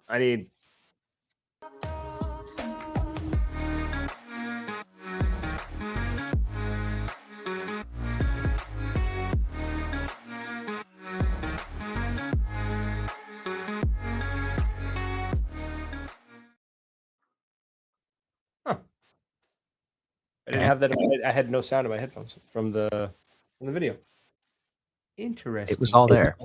I need. Huh. I didn't have that. I had no sound in my headphones from the video. Interesting. It was all there.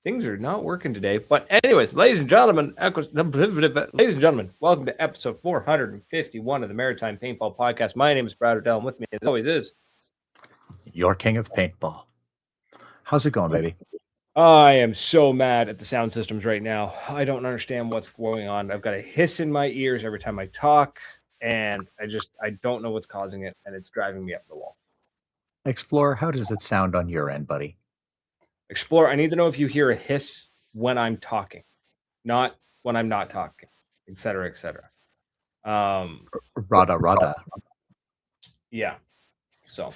Things are not working today. But anyways, ladies and gentlemen, welcome to episode 451 of the Maritime Paintball Podcast. My name is Brad Odell, and with me, as always, is your king of paintball. How's it going, baby? I am so mad at the sound systems right now. I don't understand what's going on. I've got a hiss in my ears every time I talk, and I don't know what's causing it, and it's driving me up the wall. Explorer, how does it sound on your end, buddy? Explorer, I need to know if you hear a hiss when I'm talking, not when I'm not talking, etc., etc. Rada. Yeah. So.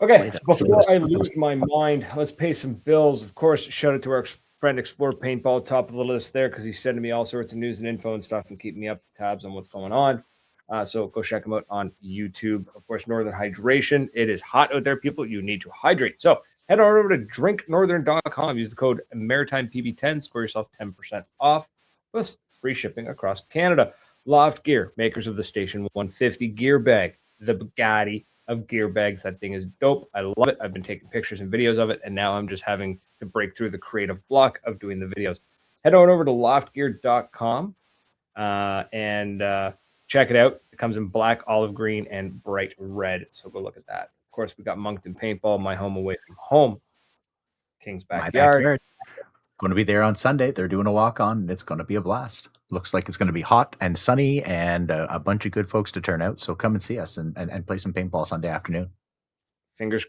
Okay, before I lose my mind, let's pay some bills. Of course, shout out to our friend Explore Paintball, top of the list there, because he's sending me all sorts of news and info and stuff and keeping me up to tabs on what's going on. So go check him out on YouTube. Of course, Northern Hydration. It is hot out there, people. You need to hydrate. So head on over to drinknorthern.com. Use the code MaritimePB10. Score yourself 10% off plus free shipping across Canada. Loft Gear, makers of the Station 150 gear bag, the Bugatti of gear bags. That thing is dope. I love it. I've been taking pictures and videos of it, and now I'm just having to break through the creative block of doing the videos. Head on over to loftgear.com and check it out. It comes in black, olive green, and bright red. So go look at that. Of course, we got Moncton Paintball, my home away from home. King's backyard. Going to be there on Sunday. They're doing a walk-on, and it's going to be a blast. Looks like it's going to be hot and sunny and a bunch of good folks to turn out. So come and see us and play some paintball Sunday afternoon. Fingers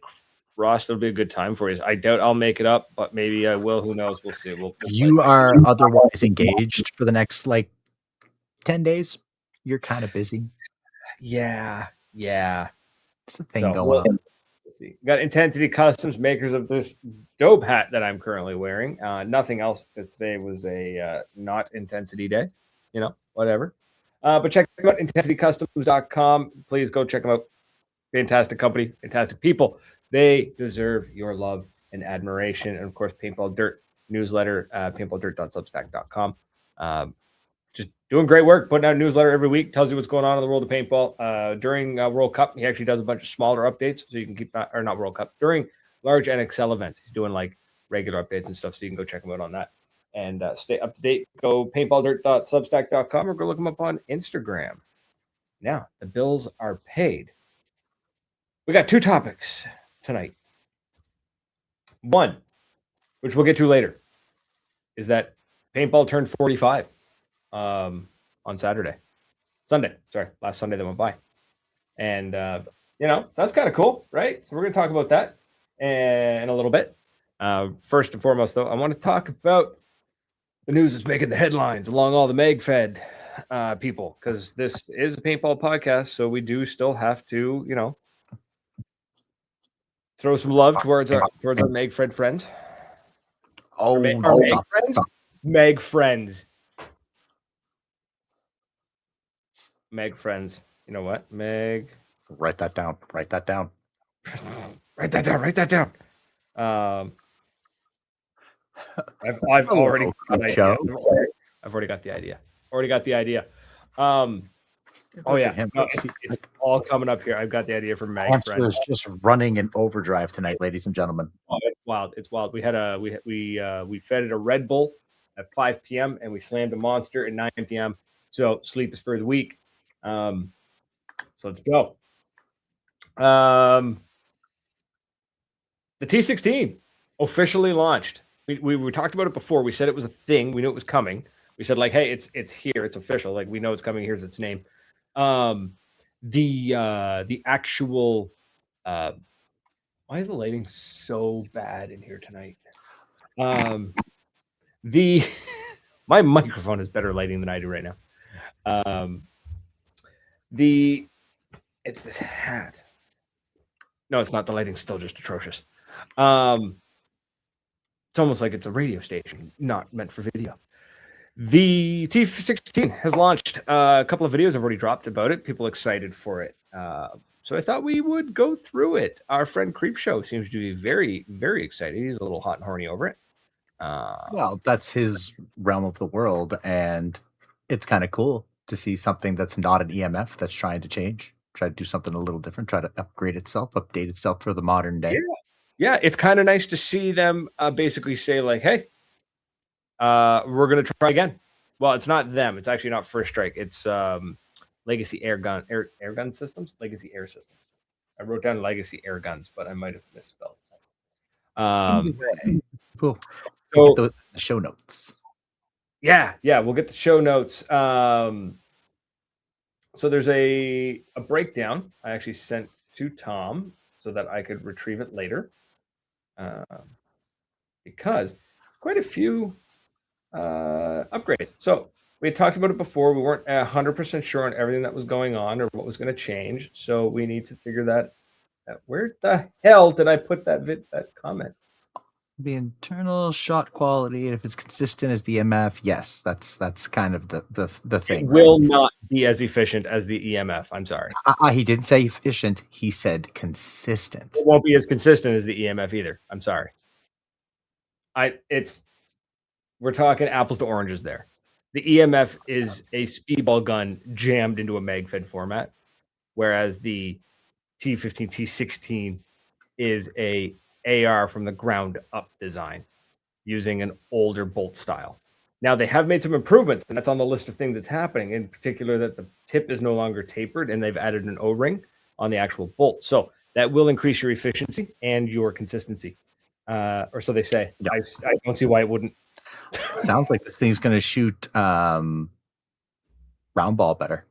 crossed it'll be a good time for you. I doubt I'll make it up, but maybe I will. Who knows? We'll see. You are otherwise engaged for the next 10 days. You're kind of busy. Yeah. It's a thing going on. Let's see. Got Ntensity Customs, makers of this dope hat that I'm currently wearing. Nothing else, because today was a not intensity day. Whatever. But check them out, intensitycustoms.com. Please go check them out. Fantastic company, fantastic people. They deserve your love and admiration. And of course, Paintball Dirt newsletter, paintballdirt.substack.com. Just doing great work, putting out a newsletter every week, tells you what's going on in the world of paintball. During World Cup, he actually does a bunch of smaller updates, so you can keep or not World Cup, during large NXL events. He's doing regular updates and stuff, so you can go check him out on that. And stay up to date. Go paintballdirt.substack.com or go look him up on Instagram. Now, the bills are paid. We got two topics tonight. One, which we'll get to later, is that paintball turned 45 on Sunday. Last Sunday that went by. And, so that's kind of cool, right? So we're going to talk about that in a little bit. First and foremost, though, I want to talk about the news that's making the headlines along all the magfed people, because this is a paintball podcast, so we do still have to, throw some love towards our magfed friends. Meg friends. Meg friends. You know what? Meg. Write that down. Write that down. I've already got the idea. Oh yeah, it's all coming up here. I've got the idea for Meg friends. Just running in overdrive tonight, ladies and gentlemen. Oh, it's wild. We had we fed it a Red Bull at 5 p.m. and we slammed a Monster at 9 p.m. So sleep is for the week. So let's go. The T16 officially launched. We talked about it before. We said it was a thing. We knew it was coming. We said hey, it's here. It's official. We know it's coming. Here's its name. The actual why is the lighting so bad in here tonight? My microphone has better lighting than I do right now. It's this hat. No, it's not. The lighting's still just atrocious. It's almost like it's a radio station, not meant for video. The T16 has launched. A couple of videos have already dropped about it. People excited for it. So I thought we would go through it. Our friend Creepshow seems to be very, very excited. He's a little hot and horny over it. Well, that's his realm of the world, and it's kind of cool to see something that's not an EMF that's trying to change, try to do something a little different, try to upgrade itself, update itself for the modern day. Yeah, it's kind of nice to see them basically say like, "Hey, we're gonna try again." Well, it's not them. It's actually not First Strike. It's Legacy Air Gun Systems. Legacy Air Systems. I wrote down Legacy Air Guns, but I might have misspelled. Either way, cool. So get the show notes. Yeah, we'll get the show notes. So there's a breakdown I actually sent to Tom so that I could retrieve it later, because quite a few upgrades. So we had talked about it before. We weren't 100% sure on everything that was going on or what was going to change. So we need to figure that out. Where the hell did I put that comment? The internal shot quality, if it's consistent as the EMF, yes, that's kind of the thing. It will not be as efficient as the EMF. I'm sorry. He didn't say efficient. He said consistent. It won't be as consistent as the EMF either. I'm sorry. We're talking apples to oranges there. The EMF is a speedball gun jammed into a magfed format, whereas the T15, T16 is a AR from the ground up design using an older bolt style. Now they have made some improvements, and that's on the list of things that's happening. In particular, that the tip is no longer tapered, and they've added an O-ring on the actual bolt. So that will increase your efficiency and your consistency, or so they say. Yeah. I don't see why it wouldn't. Sounds like this thing's going to shoot round ball better.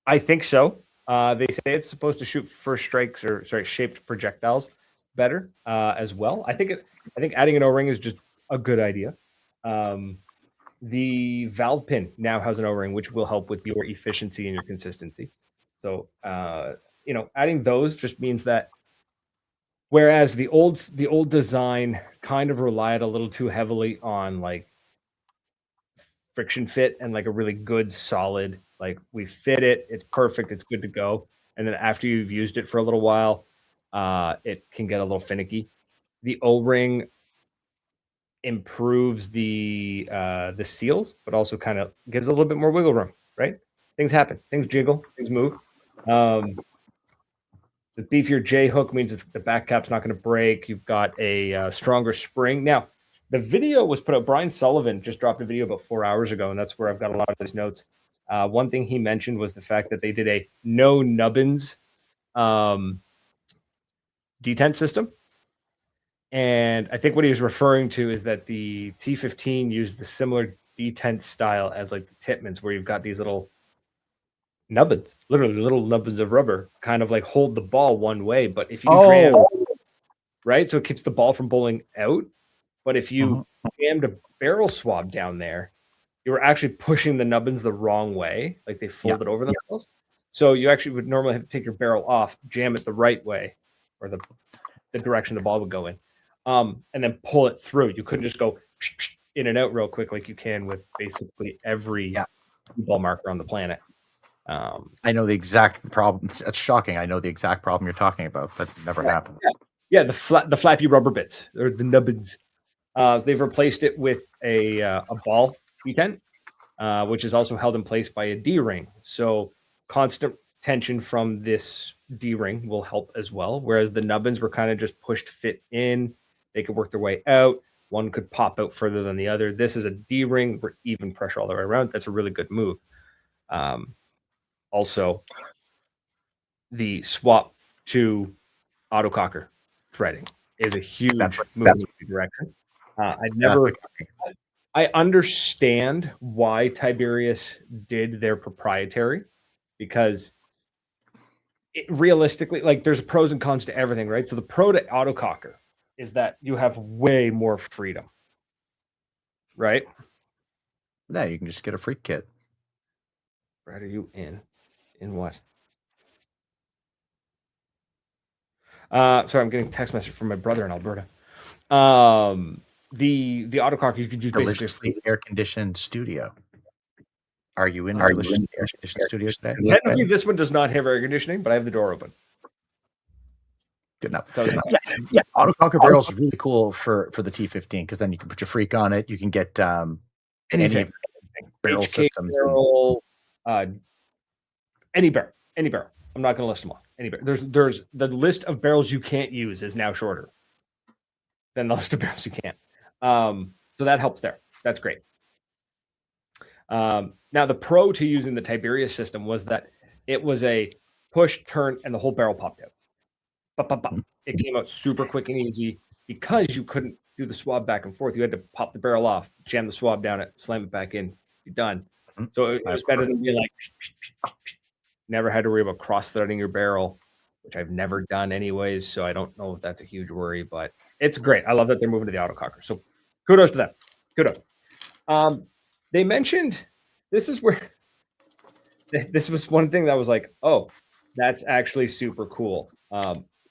I think so. They say it's supposed to shoot first strikes shaped projectiles better as well. I think adding an O-ring is just a good idea. The valve pin now has an O-ring, which will help with your efficiency and your consistency. So adding those just means that whereas the old design kind of relied a little too heavily on like friction fit and like a really good solid, like we fit it, it's perfect, it's good to go. And then after you've used it for a little while, it can get a little finicky. The O-ring improves the seals, but also kind of gives a little bit more wiggle room, right? Things happen, things jiggle, things move. The beefier J hook means that the back cap's not going to break. You've got a stronger spring. Now, the video was put out. Brian Sullivan just dropped a video about 4 hours ago, and that's where I've got a lot of these notes. One thing he mentioned was the fact that they did a no nubbins detent system. And I think what he was referring to is that the T15 used the similar detent style as like the Titmans, where you've got these little nubbins, literally little nubbins of rubber, kind of like hold the ball one way. But if you jam, right, so it keeps the ball from bowling out. But if you jammed a barrel swab down there, you were actually pushing the nubbins the wrong way, like they folded over themselves. So you actually would normally have to take your barrel off, jam it the right way, or the direction the ball would go in, and then pull it through. You couldn't just go in and out real quick like you can with basically every ball marker on the planet. I know the exact problem. It's shocking. I know the exact problem you're talking about. That never happened. Yeah, the flappy rubber bits, or the nubbins. They've replaced it with a ball detent, which is also held in place by a D-ring. So constant tension from this D-ring will help as well, whereas the nubbins were kind of just pushed fit in. They could work their way out. One could pop out further than the other. This is a D-ring with even pressure all the way around. That's a really good move. Also, the swap to autococker threading is a huge move in the direction. I understand why Tiberius did their proprietary, because realistically, like, there's pros and cons to everything, right? So the pro to autococker is that you have way more freedom, right? Yeah, you can just get a freak kit. Brad, are you in? In what? Sorry, I'm getting a text message from my brother in Alberta. the autococker you could use basically Deliciously air-conditioned studio. Are you in a deliciously air-conditioned studio today? Technically, this one does not have air conditioning, but I have the door open. Good enough. So, Yeah. Autococker barrels is really cool for the T15 because then you can put your freak on it. You can get anything, barrel HK systems. barrel, any barrel. I'm not going to list them all. Any barrel. There's the list of barrels you can't use is now shorter than the list of barrels you can. So that helps there. That's great. Now the pro to using the Tiberius system was that it was a push, turn, and the whole barrel popped out. It came out super quick and easy because you couldn't do the swab back and forth. You had to pop the barrel off, jam the swab down it, slam it back in, you're done. So it was better than being like, never had to worry about cross-threading your barrel, which I've never done anyways. So I don't know if that's a huge worry, but it's great. I love that they're moving to the autococker. So kudos to them. Kudos. They mentioned this is where this was one thing that was like, oh, that's actually super cool.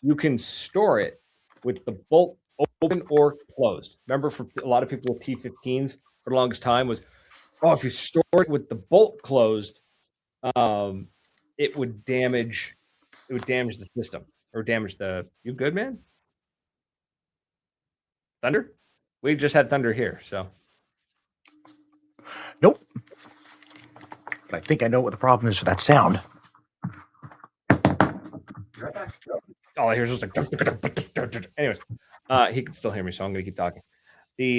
You can store it with the bolt open or closed. Remember, for a lot of people with T15s for the longest time was, oh, if you store it with the bolt closed, it would damage the system or damage the. You good, man? Thunder? We just had thunder here, so. Nope. But I think I know what the problem is with that sound. All I hear is just like. Anyways, he can still hear me, so I'm gonna keep talking. The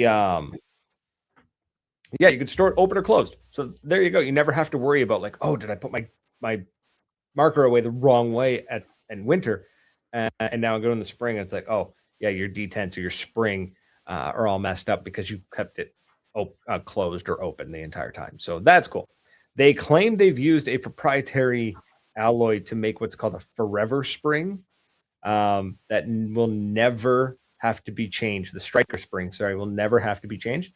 yeah, you can store it open or closed. So there you go. You never have to worry about like, oh, did I put my marker away the wrong way in winter, and now I go in the spring and it's like, oh yeah, your D10s or your spring are all messed up because you kept it closed or open the entire time. So that's cool. They claim they've used a proprietary alloy to make what's called a forever spring that will never have to be changed. The striker spring, sorry, will never have to be changed.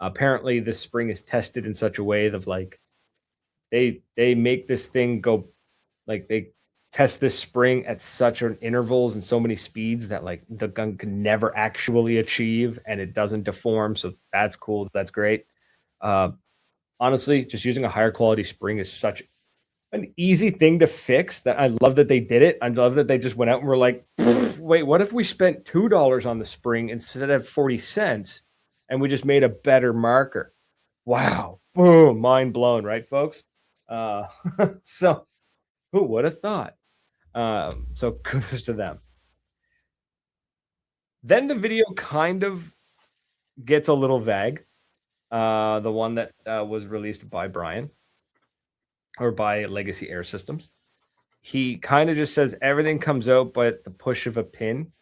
Apparently, this spring is tested in such a way that like they make this thing go, like they test this spring at such an intervals and so many speeds that like the gun can never actually achieve, and it doesn't deform. So that's cool. That's great. Honestly, just using a higher quality spring is such an easy thing to fix that I love that they did it. I love that they just went out and were like, wait, what if we spent $2 on the spring instead of 40 cents and we just made a better marker? Wow. Boom. Mind blown, right, folks? So who would have thought? So kudos to them. Then the video kind of gets a little vague. The one that was released by Brian or by Legacy Air Systems. He kind of just says everything comes out but the push of a pin.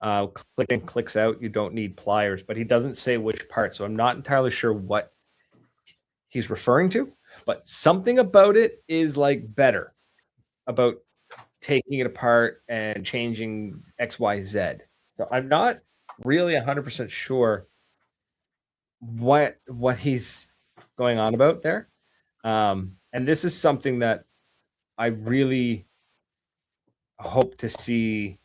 Click and clicks out. You don't need pliers, but he doesn't say which part. So I'm not entirely sure what he's referring to, but something about it is like better about taking it apart and changing X, Y, Z. So I'm not really 100% sure what he's going on about there. And this is something that I really hope to see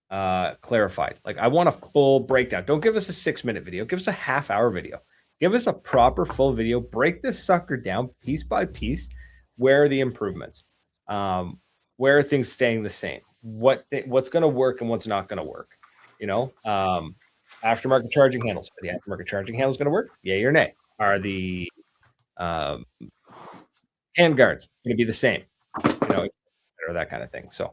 clarified. Like I want a full breakdown. Don't give us a 6-minute video. Give us a half-hour video. Give us a proper full video. Break this sucker down piece by piece. Where are the improvements? Where are things staying the same? What's going to work and what's not going to work? You know, aftermarket charging handles. Are the aftermarket charging handles going to work? Yay or nay? Are the handguards going to be the same? You know, or that kind of thing. So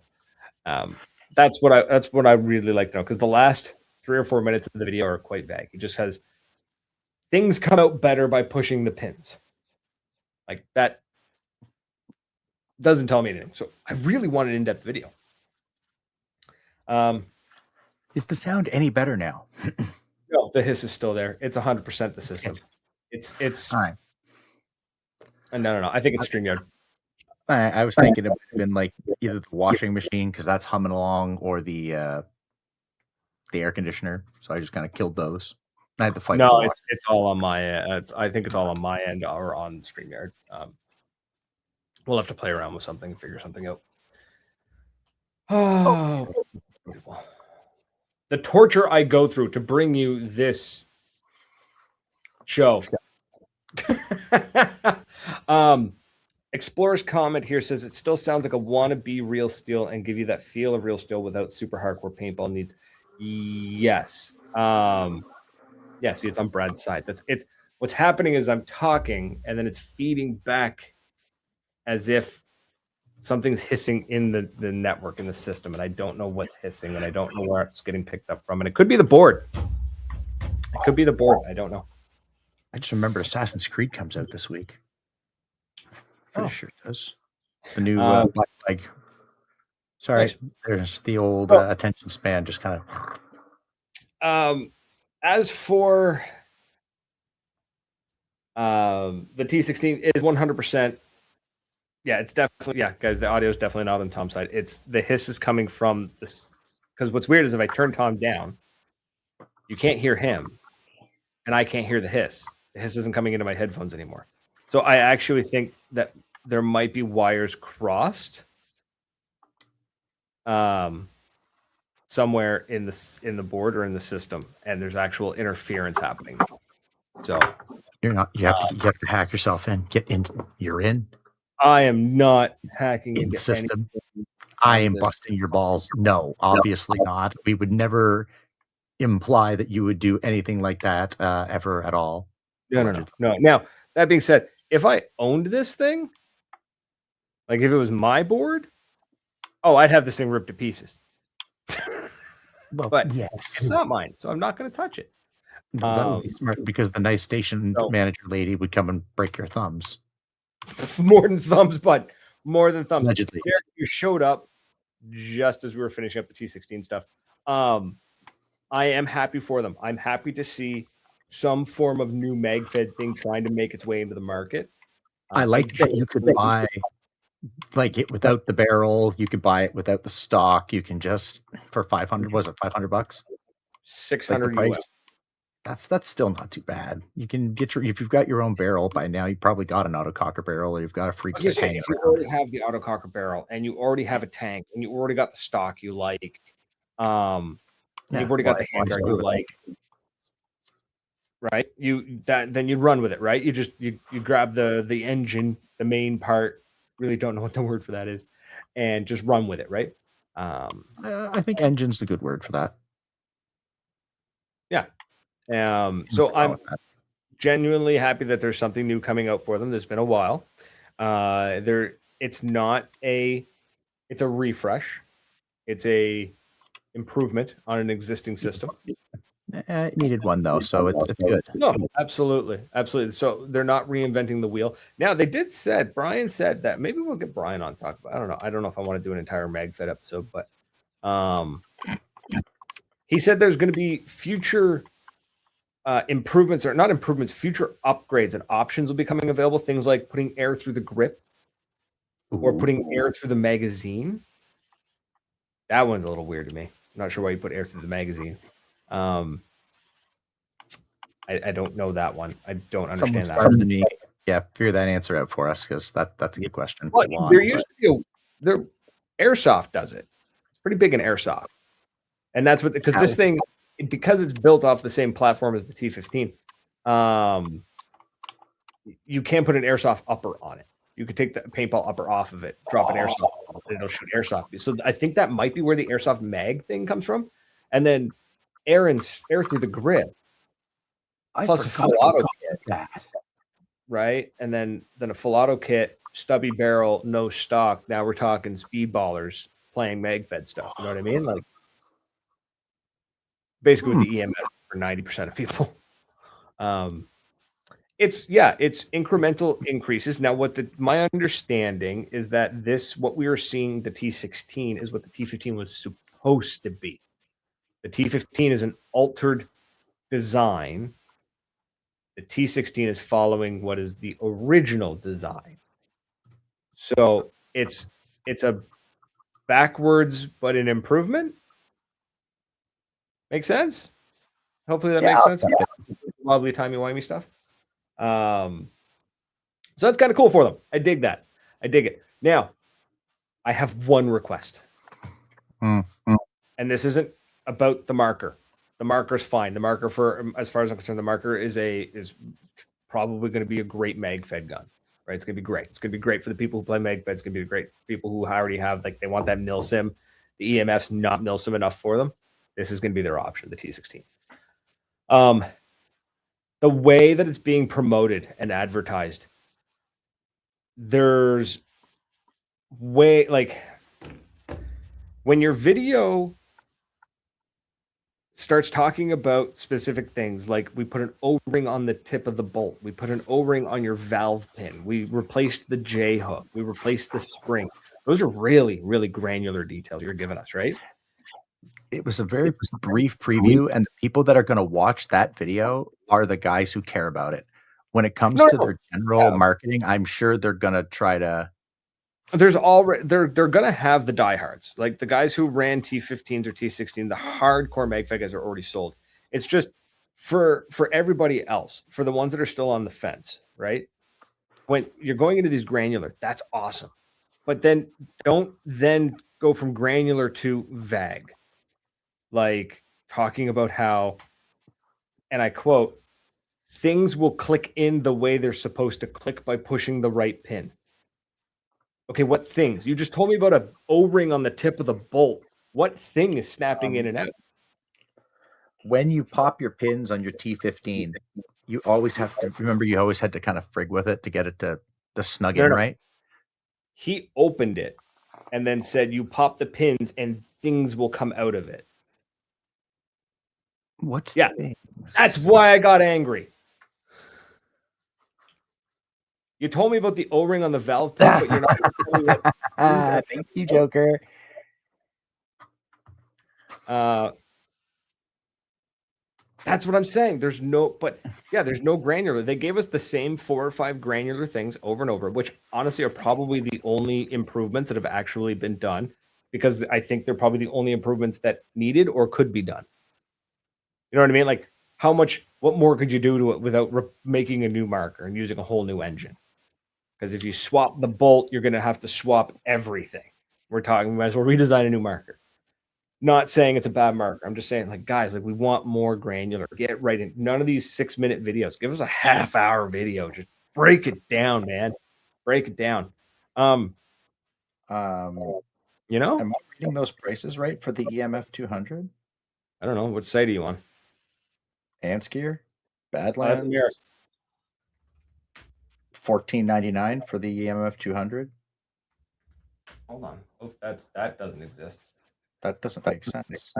that's what I really like to know, because the last 3 or 4 minutes of the video are quite vague. It just has things come out better by pushing the pins. Like that doesn't tell me anything. So I really want an in-depth video. Is the sound any better now? No, the hiss is still there. It's 100% the system. It's all right. No. I think it's StreamYard. I was thinking it would have been like either the washing machine, because that's humming along, or the air conditioner. So I just kind of killed those. I had to fight. No, it's all on my end. I think it's all on my end or on StreamYard. We'll have to play around with something, figure something out. Oh, beautiful. the torture I go through to bring you this show. Explorer's comment here says it still sounds like a wannabe Real Steel and give you that feel of Real Steel without super hardcore paintball needs. Yes. Yeah, see, it's on Brad's side. It's what's happening is I'm talking and then it's feeding back as if something's hissing in the network, in the system, and I don't know what's hissing and I don't know where it's getting picked up from. And it could be the board. It could be the board. I don't know. I just remember Assassin's Creed comes out this week. Pretty sure it does. The new Black Flag. Sorry, nice. There's the old attention span just kind of. As for the T16 is 100%. Yeah, it's definitely, yeah, guys, the audio is definitely not on Tom's side. It's the hiss is coming from this, because what's weird is if I turn Tom down, you can't hear him, and I can't hear the hiss. The hiss isn't coming into my headphones anymore. So I actually think that there might be wires crossed somewhere in the board or in the system, and there's actual interference happening. So you have to hack yourself in. Get in. You're in. I am not hacking in the system. I am busting your balls. No, obviously not. We would never imply that you would do anything like that ever at all. No. Now, that being said, if I owned this thing, like if it was my board, I'd have this thing ripped to pieces. Well, but yes, it's not mine, so I'm not going to touch it. That would be smart because the nice station manager lady would come and break your thumbs. More than thumbs, but more than thumbs. Allegedly. You showed up just as we were finishing up the T16 stuff. I am happy for them. I'm happy to see some form of new magfed thing trying to make its way into the market. I like that you could buy like it without the barrel. You could buy it without the stock. You can just for 500. Was it $500? 600 like US. That's still not too bad. You can get if you've got your own barrel by now, you probably got an autococker barrel or you've got a free kit hanging if you around. already have the autococker barrel and you already have a tank and you already got the stock you like, you've already got the handguard you like, right? Then you run with it, right? You grab the engine, the main part. Really don't know what the word for that is, and just run with it, right? I think engine's the good word for that. Yeah. So I'm genuinely happy that there's something new coming out for them. There's been a while. It's a refresh. It's a improvement on an existing system. It needed one though, so it's good. No, absolutely. So they're not reinventing the wheel. Now Brian said that maybe we'll get Brian on to talk about. I don't know if I want to do an entire magfed episode, but he said there's going to be future improvements, or not improvements, future upgrades and options will be coming available. Things like putting air through the grip or putting air through the magazine. That one's a little weird to me. I'm not sure why you put air through the magazine. I don't know that one. I don't understand that. Yeah, figure that answer out for us because that's a good question. Well, there used to be Airsoft does it. It's pretty big in Airsoft. And that's what, because this thing, because it's built off the same platform as the T15, you can't put an airsoft upper on it. You could take the paintball upper off of it, drop an airsoft, and it'll shoot airsoft. So I think that might be where the airsoft mag thing comes from. And then air through the grip, plus a full auto kit, right? And then a full auto kit, stubby barrel, no stock. Now we're talking speedballers playing magfed stuff. You know what I mean? Like basically with the EMS for 90% of people. It's incremental increases. Now, my understanding is that what we are seeing, the T16, is what the T15 was supposed to be. The T15 is an altered design. The T16 is following what is the original design. So it's a backwards, but an improvement. Make sense? Hopefully that makes sense. Wobbly, timey-wimey stuff. So that's kind of cool for them. I dig that. I dig it. Now, I have one request. And this isn't about the marker. The marker's fine. The marker, for as far as I'm concerned, the marker is probably going to be a great magfed gun. Right? It's going to be great. It's going to be great for the people who play magfed. It's going to be great for people who already have, like, they want that milsim. The EMF's not milsim enough for them. This is going to be their option, the T16. The way that it's being promoted and advertised, there's way, like, when your video starts talking about specific things, like we put an O-ring on the tip of the bolt, we put an O-ring on your valve pin, we replaced the J-hook, we replaced the spring. Those are really, really granular details you're giving us, right? It was a very brief preview, and the people that are going to watch that video are the guys who care about it. When it comes to their general marketing, I'm sure they're going to try to. There's already they're going to have the diehards, like the guys who ran T15s or T16. The hardcore magfed guys are already sold. It's just for everybody else, for the ones that are still on the fence, right? When you're going into these granular, that's awesome, but then don't then go from granular to vague, like talking about how, and I quote, things will click in the way they're supposed to click by pushing the right pin. Okay, what things? You just told me about a O-ring on the tip of the bolt. What thing is snapping in and out? When you pop your pins on your T15, you always have to remember, you always had to kind of frig with it to get it to snug in, right? He opened it and then said, you pop the pins and things will come out of it. What? Yeah, things? That's why I got angry. You told me about the O-ring on the valve pin, but you're not telling me what. Thank you, Joker. That's what I'm saying. There's no granular. They gave us the same 4 or 5 granular things over and over, which honestly are probably the only improvements that have actually been done, because I think they're probably the only improvements that needed or could be done. You know what I mean? Like, what more could you do to it without making a new marker and using a whole new engine? Because if you swap the bolt, you're going to have to swap everything. We might as well redesign a new marker. Not saying it's a bad marker. I'm just saying, like, guys, like, we want more granular. Get right in. None of these 6-minute videos. Give us a half-hour video. Just break it down, man. Break it down. You know, am I reading those prices right for the EMF 200? I don't know. What site are you on? Anskier, Badlands. $14.99 for the EMF 200. Hold on. Oh, that doesn't exist. That doesn't make sense.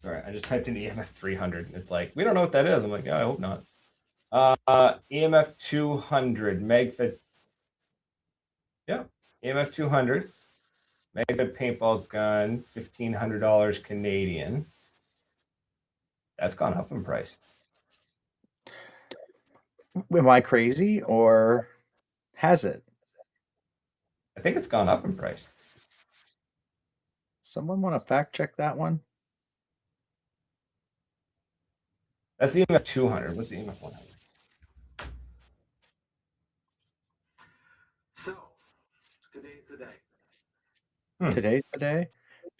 Sorry, I just typed in EMF 300 and it's like, we don't know what that is. I'm like, yeah, I hope not. EMF 200 magfed. Yeah, EMF 200 magfed paintball gun, $1,500 Canadian. That's gone up in price. Am I crazy, or has it? I think it's gone up in price. Someone want to fact check that one? That's the EMF 200. What's the EMF 100? So, today's the day. Today's the day?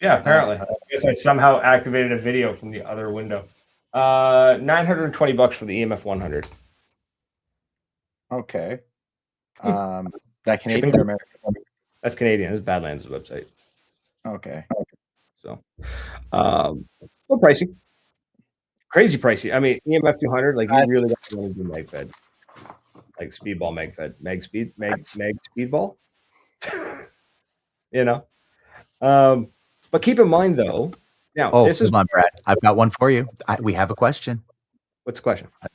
Yeah, apparently. I guess I somehow activated a video from the other window. $920 for the EMF 100. Okay. That Canadian or American? That's Canadian. This is Badlands' website. Okay. So, a little pricey. Crazy pricey. I mean, EMF 200, like, you really don't want to do magfed. Like speedball magfed. Mag speedball. You know? But keep in mind, though, now, this is. Hold on, Brad. I've got one for you. We have a question. What's the question? Yeah,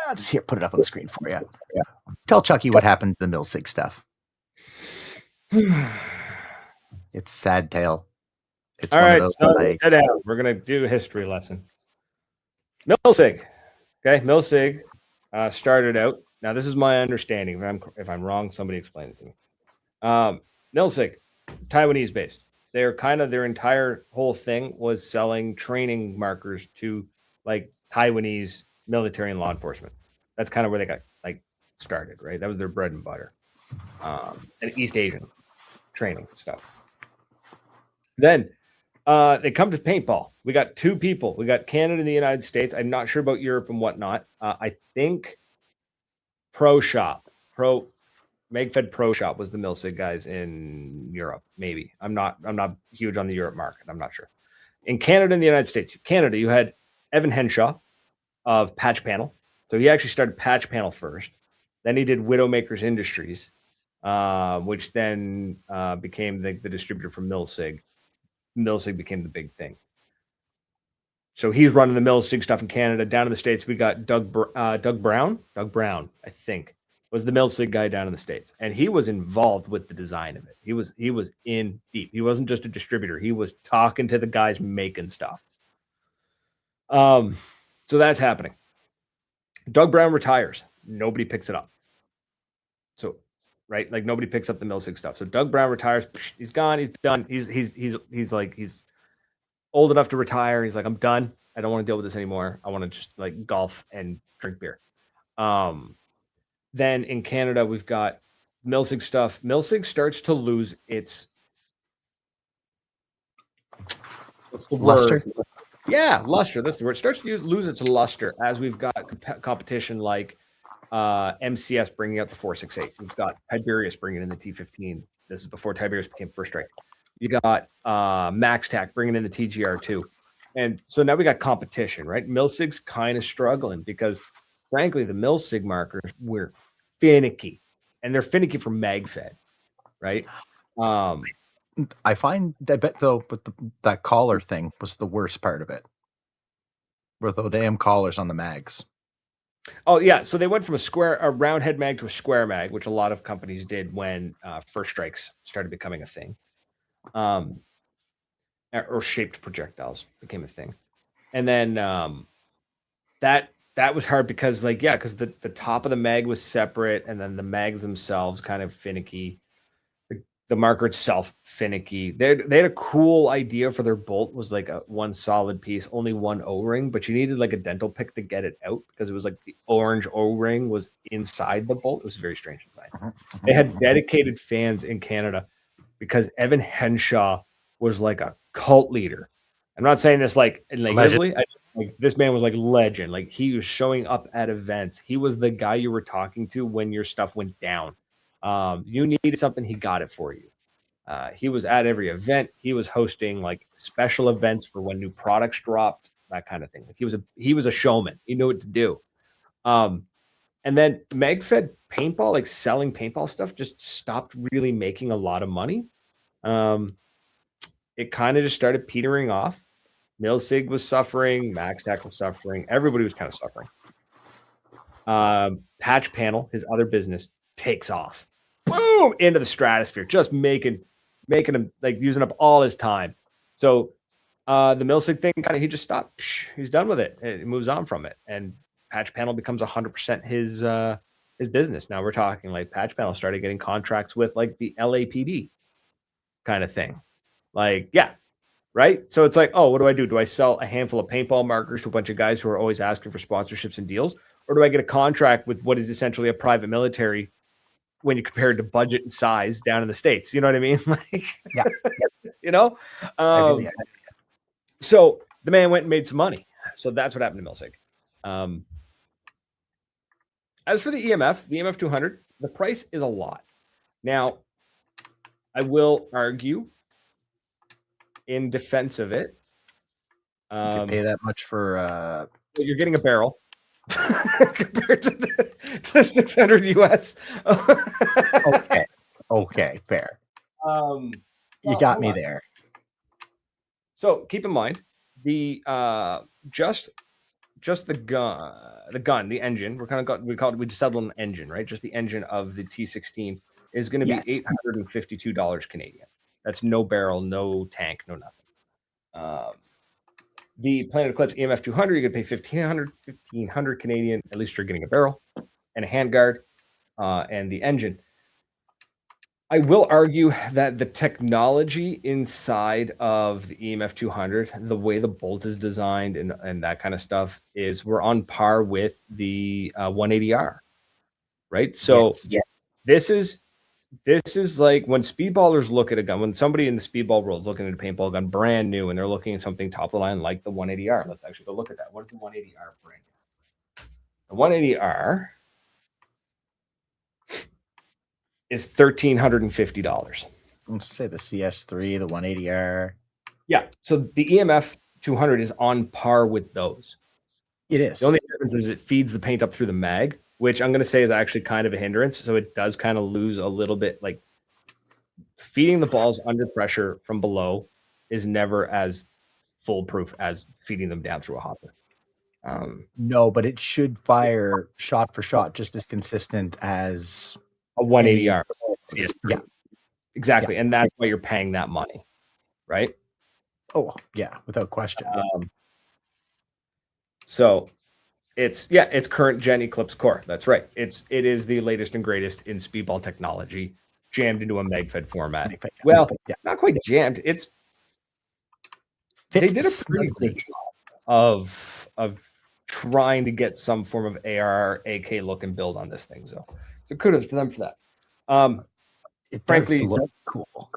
I'll just put it up on the screen for you. Yeah. Tell Chucky what happened to the Milsig stuff. It's sad tale. It's all right, so sit down. We're gonna do a history lesson. Milsig. Okay, Milsig started out. Now, this is my understanding. If I'm wrong, somebody explain it to me. Milsig, Taiwanese based. They're kind of, their entire whole thing was selling training markers to, like, Taiwanese military and law enforcement. That's kind of where they got, like, started, right? That was their bread and butter. And East Asian training stuff. Then They come to paintball. We got two people. We got Canada and the United States. I'm not sure about Europe and whatnot. I think magfed Pro Shop was the Milsig guys in Europe. Maybe I'm not huge on the Europe market. I'm not sure. In Canada and the United States, Canada, you had Evan Henshaw of Patch Panel. So he actually started Patch Panel first. Then he did Widowmakers Industries, which then became the distributor for Milsig. Milsig became the big thing. So he's running the Milsig stuff in Canada. Down in the States, we got Doug Brown. Doug Brown, I think, was the Milsig guy down in the States. And he was involved with the design of it. He was in deep. He wasn't just a distributor. He was talking to the guys making stuff. So that's happening. Doug Brown retires. Nobody picks it up. So, right, like nobody picks up the Milsig stuff. So Doug Brown retires. He's gone. He's done. He's old enough to retire. He's like, I'm done. I don't want to deal with this anymore. I want to just like golf and drink beer. Then in Canada, we've got Milsig stuff. Milsig starts to lose its luster. Yeah, luster. That's the word. It starts to lose its luster as we've got competition like MCS bringing out the 468. We've got Tiberius bringing in the T15. This is before Tiberius became First Strike. You got MaxTac bringing in the TGR2. And so now we got competition, right? Milsig's kind of struggling because, frankly, the Milsig markers were finicky. And they're finicky for magfed, right? I bet, though, with that collar thing was the worst part of it. Were the damn collars on the mags. Oh, yeah. So they went from a round head mag to a square mag, which a lot of companies did when First Strikes started becoming a thing. Or shaped projectiles became a thing. And then that was hard because because the top of the mag was separate and then the mags themselves kind of finicky. The marker itself finicky. They had a cool idea for their bolt, was like a one solid piece, only one O-ring, but you needed like a dental pick to get it out because it was like the orange O-ring was inside the bolt. It was very strange inside. They had dedicated fans in Canada because Evan Henshaw was like a cult leader. I'm not saying this like negatively. This man was like legend. Like he was showing up at events. He was the guy you were talking to when your stuff went down. You needed something, he got it for you. He was at every event. He was hosting like special events for when new products dropped, that kind of thing. Like he was a showman. He knew what to do. And then magfed paintball, like selling paintball stuff, just stopped really making a lot of money. It kind of just started petering off. Milsig was suffering. MaxTac was suffering. Everybody was kind of suffering. Patch Panel, his other business, takes off. Boom! Into the stratosphere. Just making him like using up all his time. So the Milsig thing kind of he just stopped. He's done with it. It moves on from it. And Patch Panel becomes 100% his business. Now we're talking like Patch Panel started getting contracts with like the LAPD kind of thing. Like, yeah. Right. So it's like, oh, what do? Do I sell a handful of paintball markers to a bunch of guys who are always asking for sponsorships and deals? Or do I get a contract with what is essentially a private military when you compare it to budget and size down in the States? You know what I mean? Like, yeah. You know? So the man went and made some money. So that's what happened to Milsig. As for the EMF 200, the price is a lot. Now, I will argue in defense of it. You pay that much for you're getting a barrel compared to the 600 US. Okay, fair. You got me there. So keep in mind the just the gun, the engine. We just settled on engine, right? Just the engine of the T16 is going to be $852 Canadian. That's no barrel, no tank, no nothing. The Planet Eclipse EMF 200, you're going to pay $1,500 Canadian. At least you're getting a barrel and a handguard and the engine. I will argue that the technology inside of the EMF 200, the way the bolt is designed and that kind of stuff, we're on par with the 180R, right? So this is This is like when speedballers look at a gun, when somebody in the speedball world is looking at a paintball gun brand new and they're looking at something top of the line like the 180R. Let's actually go look at that. What is the 180R brand? The 180R is $1,350. Let's say the CS3, the 180R. Yeah. So the EMF 200 is on par with those. It is. The only difference is it feeds the paint up through the mag, which I'm going to say is actually kind of a hindrance. So it does kind of lose a little bit. Like feeding the balls under pressure from below is never as foolproof as feeding them down through a hopper. No, but it should fire shot for shot just as consistent as a 180R. Yeah, exactly. Yeah. And that's why you're paying that money, right? Oh, yeah, without question. So it's current gen Eclipse core. That's right. It is the latest and greatest in speedball technology jammed into a magfed format. Well, not quite jammed. They did a pretty good job of trying to get some form of AR, AK look and build on this thing. So kudos to them for that. It frankly does look cool.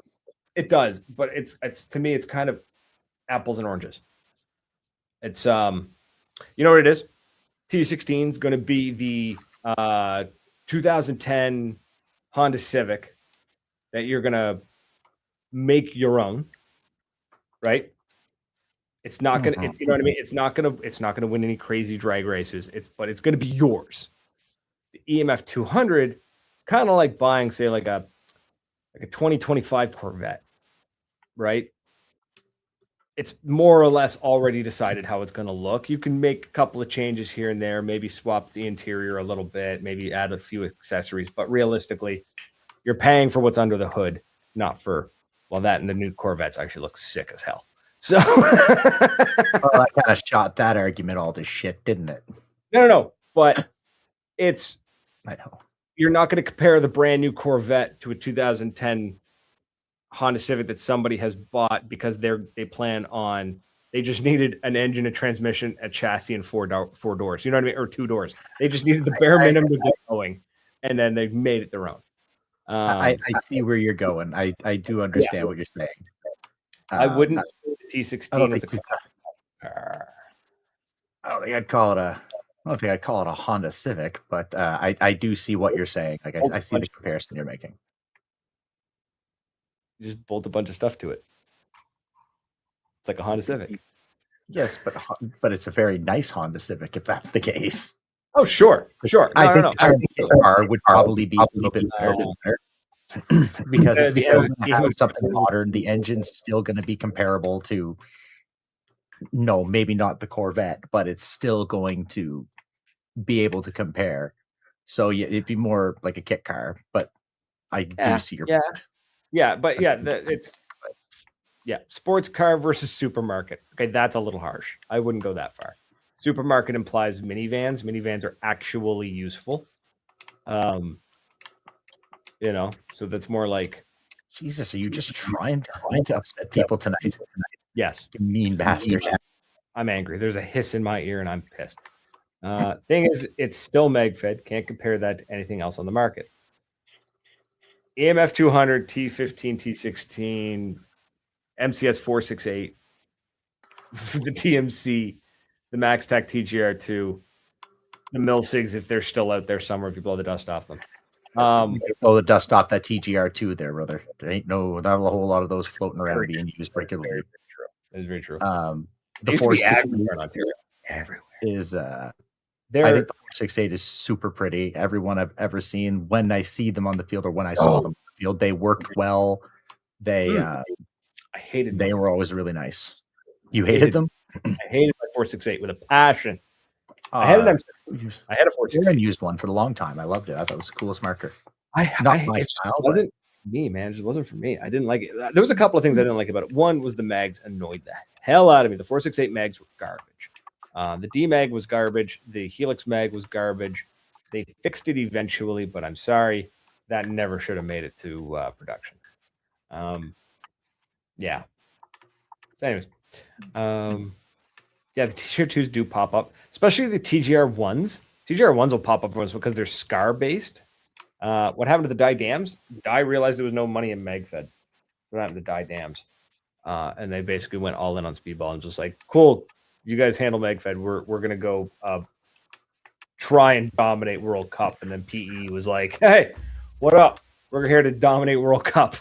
It does, but it's to me it's kind of apples and oranges. It's you know what it is? T16 is going to be the 2010 Honda Civic that you're going to make your own, right? It's not going to, you know what I mean? It's not going to win any crazy drag races. But it's going to be yours. The EMF 200, kind of like buying, say, like a 2025 Corvette, right? It's more or less already decided how it's going to look. You can make a couple of changes here and there, maybe swap the interior a little bit, maybe add a few accessories, but realistically, you're paying for what's under the hood, not for, well, that and the new Corvettes actually look sick as hell. So well, that kind of shot that argument all to shit, didn't it? No. But it's, I know. You're not going to compare the brand new Corvette to a 2010 Honda Civic that somebody has bought because they just needed an engine, a transmission, a chassis, and four doors. You know what I mean? Or 2 doors. They just needed the bare minimum to get going, and then they've made it their own. I see where you're going. I do understand what you're saying. I wouldn't say the T16 was a car. I don't think I'd call it a Honda Civic, but I do see what you're saying. Like I see the comparison you're making. You just bolt a bunch of stuff to it. It's like a Honda Civic. Yes, but it's a very nice Honda Civic if that's the case. Oh, sure. I think the car would probably be a little bit better. Because it's still going to have something modern. The engine's still going to be comparable to, no, maybe not the Corvette, but it's still going to be able to compare. So yeah, it'd be more like a kit car, but I do see your point. Yeah, but sports car versus supermarket. Okay, that's a little harsh. I wouldn't go that far. Supermarket implies minivans. Minivans are actually useful. So that's more like, Jesus, are you just trying to upset people tonight? Yes. You mean bastard. I'm angry. There's a hiss in my ear and I'm pissed. Thing is, it's still magfed. Can't compare that to anything else on the market. EMF 200, T15, T16, MCS 468, the TMC, the MaxTac TGR2, the Milsigs, if they're still out there somewhere, if you blow the dust off them. Blow the dust off that TGR2 there, brother. There ain't not a whole lot of those floating around being used regularly. That is very true. The 468 everywhere is I think the 468 is super pretty. Everyone I've ever seen, when I see them on the field or when I saw them on the field, they worked well. I hated them. They were always really nice. You hated them? I hated my 468 with a passion. I had a 468. I used one for a long time. I loved it. I thought it was the coolest marker. It wasn't for me, man. It just wasn't for me. I didn't like it. There was a couple of things I didn't like about it. One was the mags annoyed the hell out of me. The 468 mags were garbage. The D mag was garbage. The Helix mag was garbage. They fixed it eventually, but I'm sorry, that never should have made it to production. Yeah. So anyways, the TGR2s do pop up, especially the TGR1s. TGR1s will pop up for us because they're scar based. What happened to the die dams? Die realized there was no money in magfed. What happened to die dams? And they basically went all in on speedball and just like, cool, you guys handle magfed. We're gonna go try and dominate World Cup. And then PE was like, hey, what up? We're here to dominate World Cup.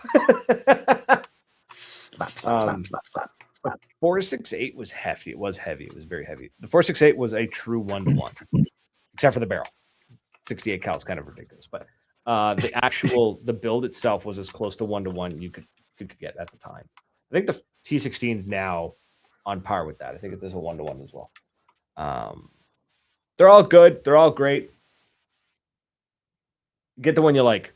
Slap, slap, slap, slap, slap. 468 was heavy. It was heavy. It was very heavy. The 468 was a true 1-to-1, except for the barrel. 68 cal is kind of ridiculous, but the build itself was as close to 1-to-1 you could get at the time. I think the T16 is now on par with that. I think it's just a 1-to-1 as well. They're all good. They're all great. Get the one you like.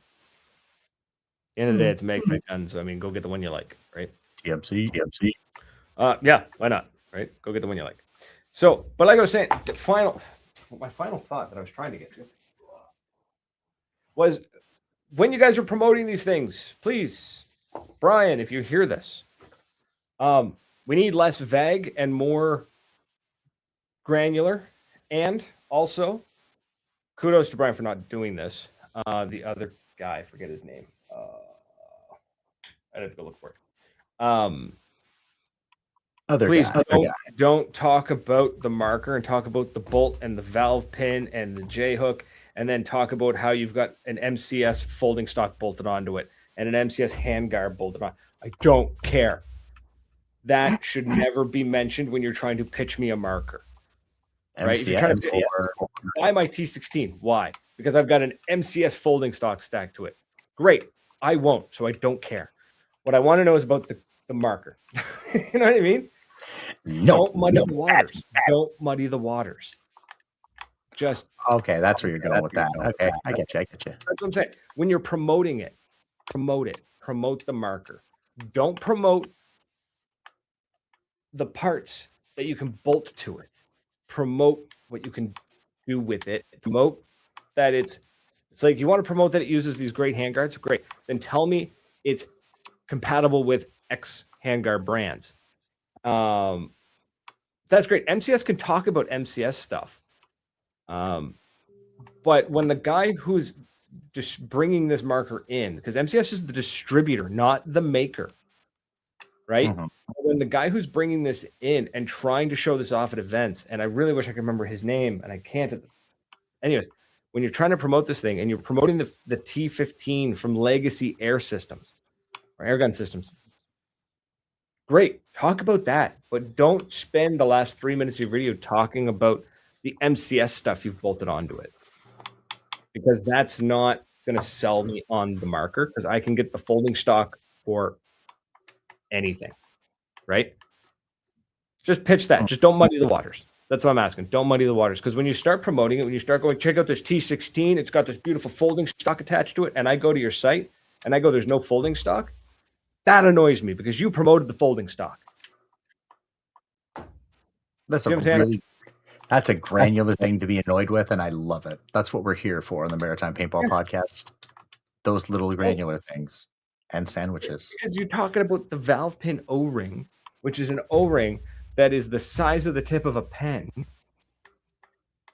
At the end of the day, it's a magfed gun, so I mean, go get the one you like, right? TMC. Yeah, why not? Right? Go get the one you like. So, but like I was saying, my final thought that I was trying to get to was when you guys are promoting these things, please, Brian, if you hear this, we need less vague and more granular. And also, kudos to Brian for not doing this. The other guy, I forget his name. I'd have to go look for it. Please don't talk about the marker and talk about the bolt and the valve pin and the J hook, and then talk about how you've got an MCS folding stock bolted onto it and an MCS handguard bolted on. I don't care. That should never be mentioned when you're trying to pitch me a marker. Right? If you're trying to buy my T16, why? Because I've got an MCS folding stock stacked to it. Great. I won't, so I don't care. What I want to know is about the marker. You know what I mean? Don't muddy the waters. Don't muddy the waters. Just okay. That's where you're going with that. Okay, I get you. That's what I'm saying. When you're promoting it, promote it. Promote the marker. Don't promote the parts that you can bolt to it. Promote what you can do with it. Promote that it's like you want to promote that it uses these great handguards. Great. Then tell me it's compatible with X handguard brands. That's great. MCS can talk about MCS stuff. But when the guy who's just bringing this marker in, because MCS is the distributor, not the maker, right? Mm-hmm. When the guy who's bringing this in and trying to show this off at events, and I really wish I could remember his name, and I can't. Anyways, when you're trying to promote this thing and you're promoting the T15 from Legacy Air Systems or Airgun Systems, great. Talk about that, but don't spend the last 3 minutes of your video talking about the MCS stuff you've bolted onto it, because that's not going to sell me on the marker, because I can get the folding stock for anything, right? Just pitch that. Just don't muddy the waters. That's what I'm asking. Don't muddy the waters, because when you start promoting it, when you start going, check out this T16, it's got this beautiful folding stock attached to it, and I go to your site and I go, there's no folding stock. That annoys me because you promoted the folding stock. That's a granular thing to be annoyed with, and I love it. That's what we're here for on the Maritime Paintball Podcast. Those little granular things and sandwiches. Because you're talking about the valve pin O-ring, which is an O-ring that is the size of the tip of a pen.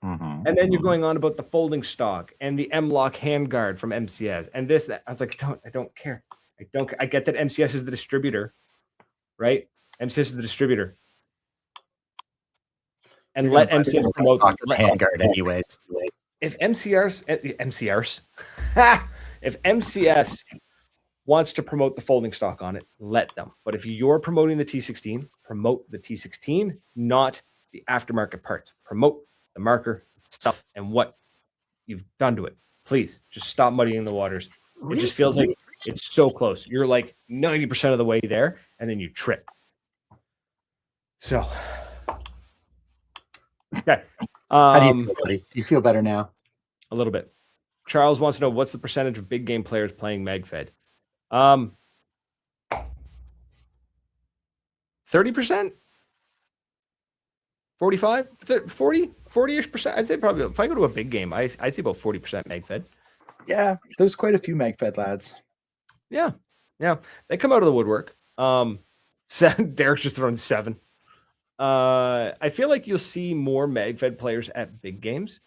Mm-hmm. And then you're going on about the folding stock and the M-Lock handguard from MCS and this, that. I was like, I don't care. I get that MCS is the distributor, right? MCS is the distributor. And let MCS promote the handguard anyways. If if MCS wants to promote the folding stock on it, let them. But if you're promoting the T16, promote the T16, not the aftermarket parts. Promote the marker itself and what you've done to it. Please, just stop muddying the waters. It just feels like it's so close. You're like 90% of the way there, and then you trip. So, okay. How do you feel, buddy? Do you feel better now? A little bit. Charles wants to know, what's the percentage of big game players playing magfed? 30%? 45? 40-ish percent? I'd say probably, if I go to a big game, I see about 40% magfed. Yeah, there's quite a few magfed lads. Yeah. They come out of the woodwork. Derek's just throwing 7. I feel like you'll see more magfed players at big games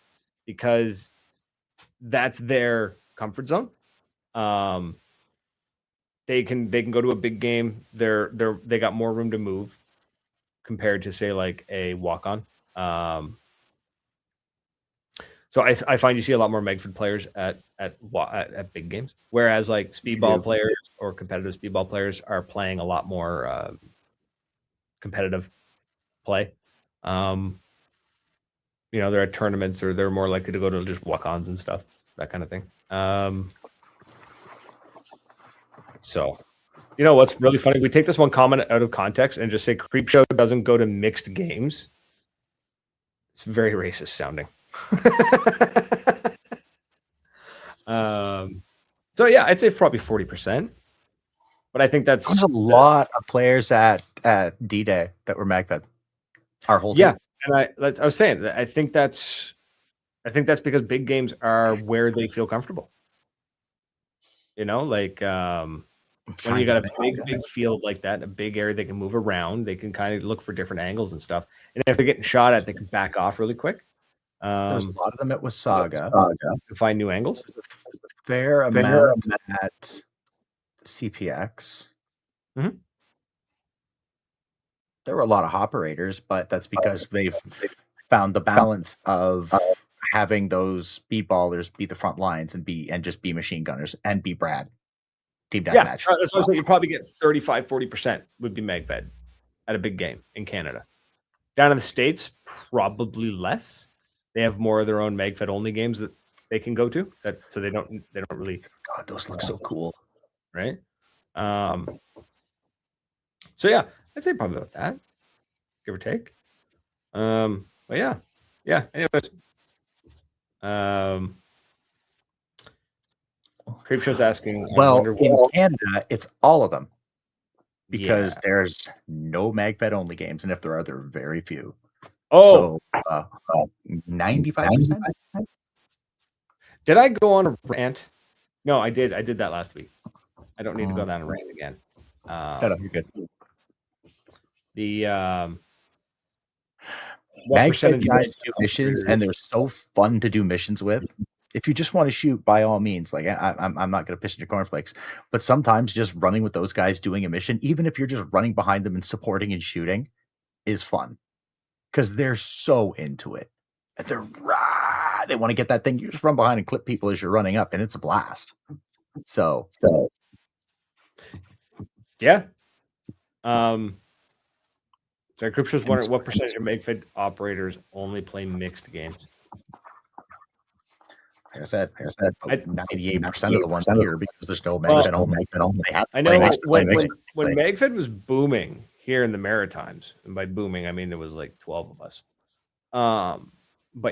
because that's their comfort zone. They can go to a big game. They got more room to move compared to say like a walk on. So I find you see a lot more Megfed players at big games, whereas like speedball players or competitive speedball players are playing a lot more competitive play. They're at tournaments or they're more likely to go to just walk-ons and stuff, that kind of thing. So, what's really funny? We take this one comment out of context and just say Creepshow doesn't go to mixed games. It's very racist sounding. So yeah, I'd say probably 40%. But I think that's There's a lot of players at D-Day that were MagFed. Our whole team. And I was saying I think that's because big games are where they feel comfortable. When you got a big field like that, a big area they can move around, they can kind of look for different angles and stuff. And if they're getting shot at, they can back off really quick. There's a lot of them at Wasaga to find new angles. Fair amount at CPX. Mm-hmm. There were a lot of operators, but that's because they've found the balance of having those speedballers be the front lines and just be machine gunners and be Brad. Team deathmatch. That's what I'm saying. You probably get 35-40% would be MagFed at a big game in Canada. Down in the States, probably less. They have more of their own MagFed only games that they can go to. So they don't really. God, those look so cool, right? So yeah, I'd say probably about that, give or take. But yeah. Anyways, Creepshow's asking. Well, in Canada, it's all of them because there's no MagFed only games, and if there are, there are very few. Oh, so 95%. Did I go on a rant? No, I did. I did that last week. I don't need to go down a rant again. You're good. MagFed guys do missions, and they're so fun to do missions with. If you just want to shoot, by all means, like I'm not going to piss in your cornflakes, but sometimes just running with those guys doing a mission, even if you're just running behind them and supporting and shooting, is fun because they're so into it. And they want to get that thing. You just run behind and clip people as you're running up, and it's a blast. So yeah. So Crypto's wondering what percentage of MagFed operators only play mixed games. Like I said, 98% of the ones here because there's no MagFed only. I know when MagFed was booming here in the Maritimes, and by booming I mean there was like 12 of us. But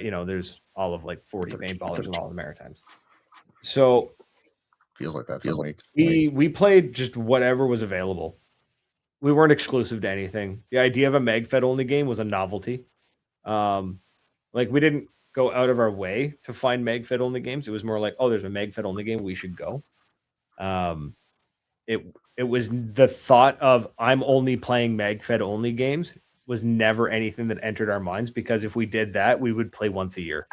there's all of like 40 paintballers in all the Maritimes. So feels like that. We played just whatever was available. We weren't exclusive to anything. The idea of a MagFed only game was a novelty. Like we didn't go out of our way to find MagFed only games. It was more like, oh, there's a MagFed only game, we should go. It was the thought of I'm only playing MagFed only games was never anything that entered our minds because if we did that, we would play once a year.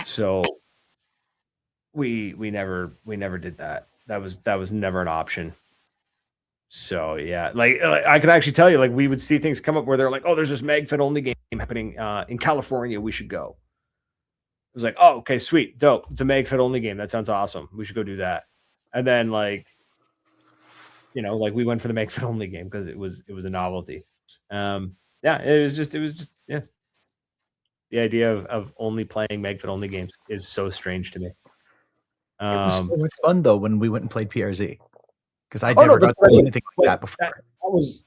So we never did that. That was never an option. So yeah, like I could actually tell you, like we would see things come up where they're like, oh, there's this MagFed only game happening in California. We should go. It was like, oh, okay, sweet, dope. It's a MagFed only game. That sounds awesome. We should go do that. And then like we went for the MagFed only game because it was a novelty. Yeah, it was just yeah. The idea of only playing MagFed only games is so strange to me. It was so much fun though when we went and played PRZ. Because I never got to do anything like that before.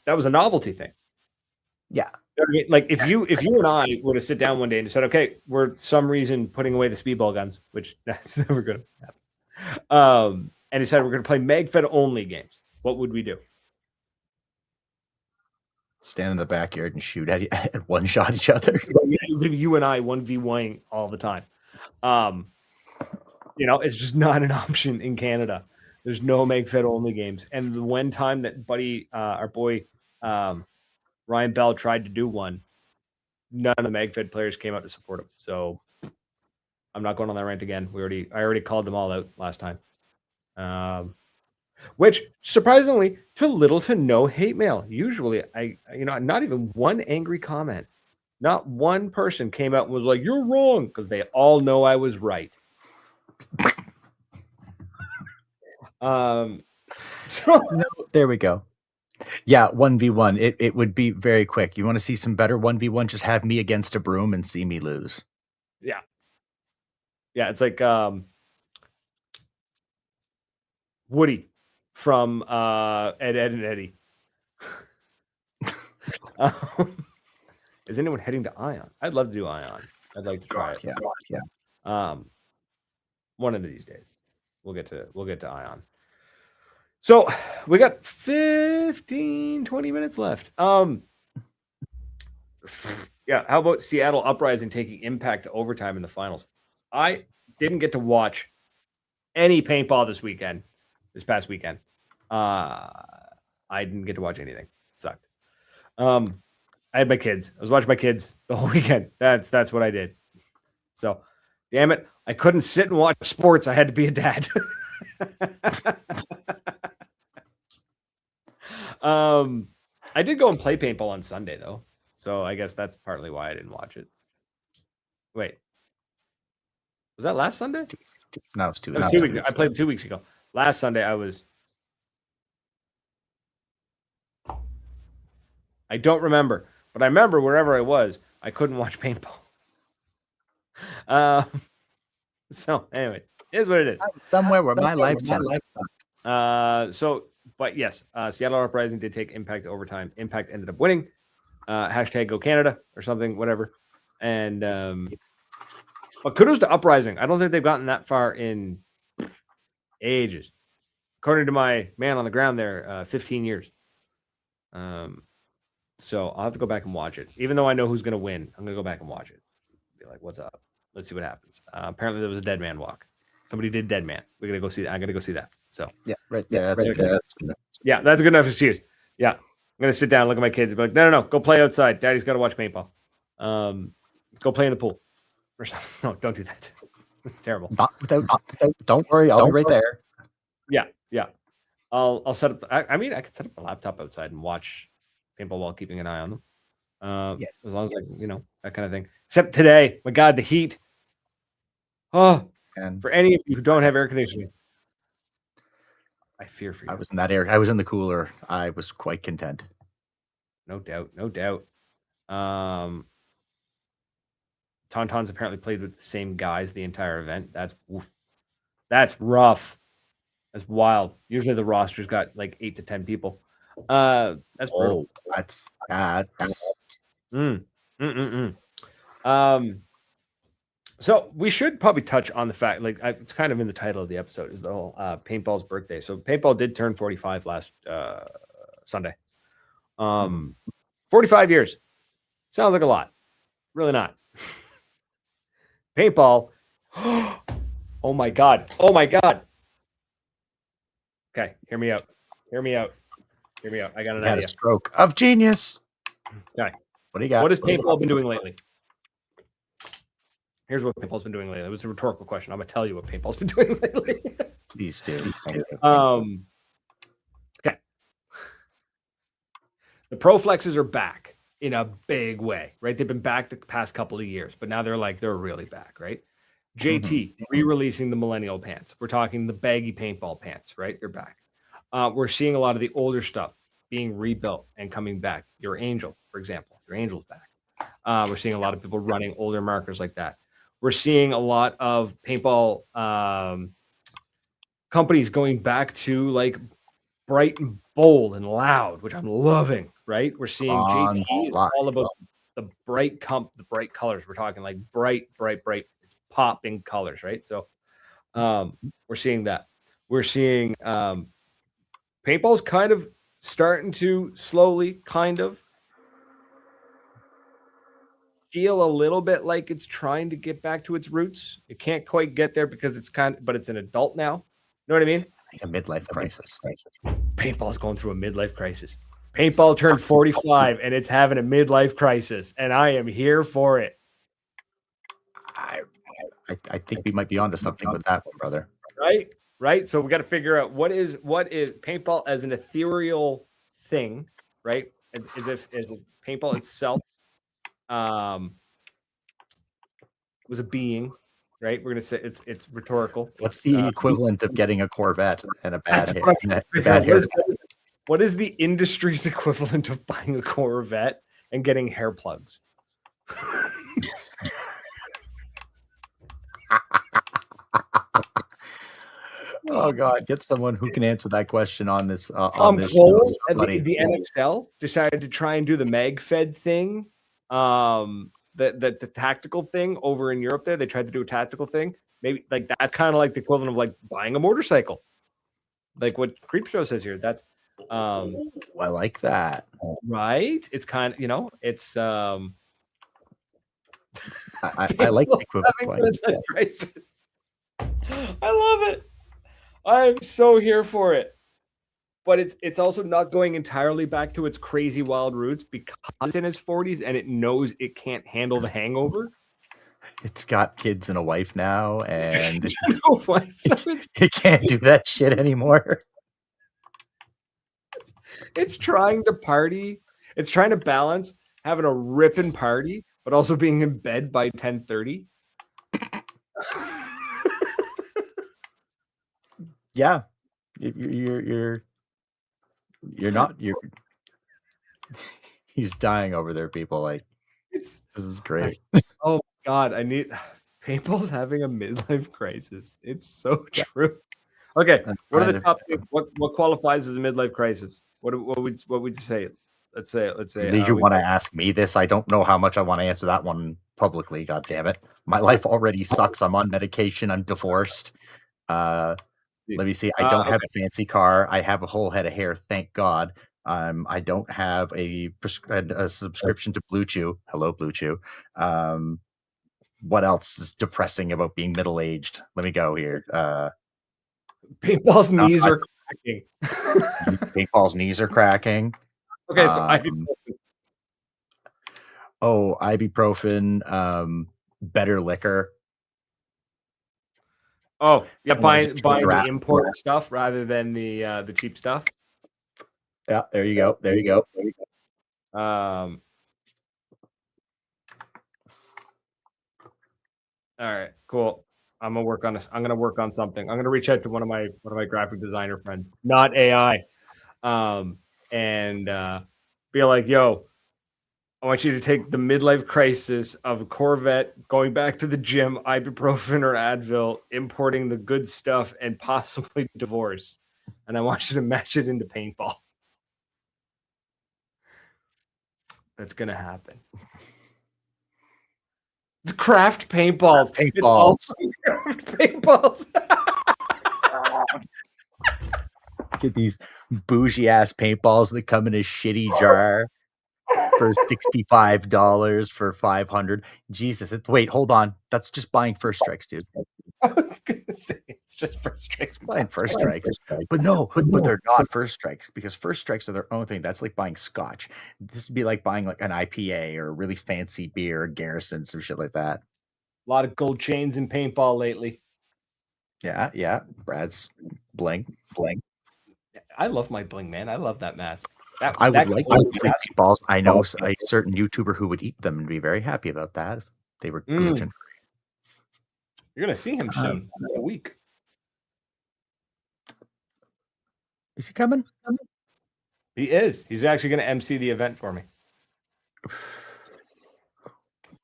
That was a novelty thing. Yeah. Like if you and I were to sit down one day and said, okay, we're some reason putting away the speedball guns, which that's never going to happen. And he said we're going to play MagFed only games. What would we do? Stand in the backyard and shoot at one shot each other. You and I 1v1 all the time. It's just not an option in Canada. There's no MagFed only games. And the one time that our boy Ryan Bell tried to do one, none of the MagFed players came out to support him. So I'm not going on that rant again. I already called them all out last time. Which surprisingly, to little to no hate mail. Usually, not even one angry comment. Not one person came out and was like, "You're wrong," because they all know I was right. So there we go. Yeah, 1v1. It would be very quick. You want to see some better 1v1? Just have me against a broom and see me lose. Yeah. Yeah, it's like Woody from Ed, Ed, and Eddie. Is anyone heading to Ion? I'd love to do Ion. I'd like to try it. Yeah. One of these days, we'll get to Ion. So we got 15, 20 minutes left. Yeah. How about Seattle Uprising taking Impact to overtime in the finals? I didn't get to watch any paintball this past weekend. I didn't get to watch anything. It sucked. I had my kids. I was watching my kids the whole weekend. That's what I did. So, damn it, I couldn't sit and watch sports. I had to be a dad. I did go and play paintball on Sunday though, so I guess that's partly why I didn't watch it. Wait, was that last Sunday? No, it was 2 weeks. It was 2 weeks. I played 2 weeks ago. Last Sunday, I don't remember, but I remember wherever I was, I couldn't watch paintball. So, anyway, it is what it is. Somewhere where my life sucks. But yes, Seattle Uprising did take Impact to overtime. Impact ended up winning. Hashtag Go Canada or something, whatever. And but kudos to Uprising. I don't think they've gotten that far in ages. According to my man on the ground there, 15 years. So I'll have to go back and watch it. Even though I know who's going to win, I'm going to go back and watch it. Be like, what's up? Let's see what happens. Apparently there was a dead man walk. Somebody did dead man. We're going to go see that. I'm going to go see that. So yeah, right there. That's that's a good enough excuse. Yeah. I'm going to sit down, look at my kids and be like, no, go play outside. Daddy's got to watch paintball. Let's go play in the pool or something. No, don't do that. It's terrible. Don't worry. I'll be right there. Yeah. I'll set up. I could set up the laptop outside and watch paintball while keeping an eye on them. Yes. As long as that kind of thing. Except today, my God, the heat. Oh, and for any of you who don't have air conditioning, I fear for you. I was in that air. I was in the cooler. I was quite content. No doubt. Tauntauns apparently played with the same guys the entire event. That's rough. That's wild. Usually the roster's got like 8 to 10 people. That's brutal. That's So we should probably touch on the fact, like it's kind of in the title of the episode, is the whole Paintball's birthday. So Paintball did turn 45 last Sunday. 45 years. Sounds like a lot. Really not. Paintball. Oh my God. Okay, hear me out. I got an idea. A stroke of genius. Okay. What do you got? What has paintball been doing lately? Here's what paintball's been doing lately. It was a rhetorical question. I'm gonna tell you what paintball's been doing lately. Please do. Okay. The Pro Flexes are back in a big way, right? They've been back the past couple of years, but now they're really back, right? JT re-releasing the millennial pants. We're talking the baggy paintball pants, right? They're back. We're seeing a lot of the older stuff being rebuilt and coming back. Your Angel, for example. Your Angel's back. We're seeing a lot of people running older markers like that. We're seeing a lot of paintball companies going back to like bright and bold and loud, which I'm loving, right? We're seeing JT is all about the bright colors. We're talking like bright. It's popping colors, right? So we're seeing that. We're seeing paintball's kind of starting to slowly kind of feel a little bit like it's trying to get back to its roots. It can't quite get there because but it's an adult now. You know what I mean? A midlife crisis. Paintball's going through a midlife crisis. Paintball turned 45 and it's having a midlife crisis, and I am here for it. I think we might be onto something with that, brother. Right. So we got to figure out what is paintball as an ethereal thing, right? As if paintball itself was a being, right? We're gonna say it's rhetorical. What's the equivalent of getting a Corvette and a bad hair? What is the industry's equivalent of buying a Corvette and getting hair plugs? Oh God, get someone who can answer that question on this. Tom this Cole show, and the NXL decided to try and do the magfed thing, the tactical thing over in Europe. There, they tried to do a tactical thing. Maybe like that's kind of like the equivalent of like buying a motorcycle, like what Creepshow says here. That's I like that. right. It's kind of it's I like the equivalent. Crisis. I love it. I'm so here for it. But it's also not going entirely back to its crazy wild roots because it's in its 40s and it knows it can't handle the hangover. It's got kids and a wife now, and So it can't do that shit anymore. It's trying to party. It's trying to balance having a ripping party, but also being in bed by 10:30. Yeah, you're not. He's dying over there, people. Like this is great. Oh my God, Paintball's having a midlife crisis. It's so true. Okay, what are the top? What qualifies as a midlife crisis? What would you say? Let's say. You want to ask me this? I don't know how much I want to answer that one publicly. God damn it, my life already sucks. I'm on medication. I'm divorced. Let me see. I don't have a fancy car. I have a whole head of hair. Thank God. I don't have a subscription to Blue Chew. Hello, Blue Chew. What else is depressing about being middle-aged? Let me go here. Paintball's knees are cracking. Paintball's knees are cracking. Okay, so ibuprofen. Oh, ibuprofen. Better liquor. Oh, yeah, buying the import stuff rather than the cheap stuff. Yeah, there you go. There you go. All right, cool. I'm gonna work on this. I'm gonna work on something. I'm gonna reach out to one of my graphic designer friends, not AI, and be like, "Yo, I want you to take the midlife crisis of a Corvette, going back to the gym, ibuprofen or Advil, importing the good stuff, and possibly divorce, and I want you to match it into paintball." That's gonna happen. The craft paintballs. Paintballs. Get these bougie ass paintballs that come in a shitty jar for $65 for 500. Jesus, wait, hold on. That's just buying First Strikes, dude. I was gonna say it's just First Strikes. Buying First Strikes, but they're not First Strikes because First Strikes are their own thing. That's like buying Scotch. This would be like buying like an IPA or a really fancy beer, Garrison, some shit like that. A lot of gold chains in paintball lately. Yeah. Brad's bling. I love my bling, man. I love that mask. I would like free paintballs. I know a certain YouTuber who would eat them and be very happy about that if they were gluten free. You're gonna see him soon in a week. Is he coming? He is. He's actually gonna MC the event for me.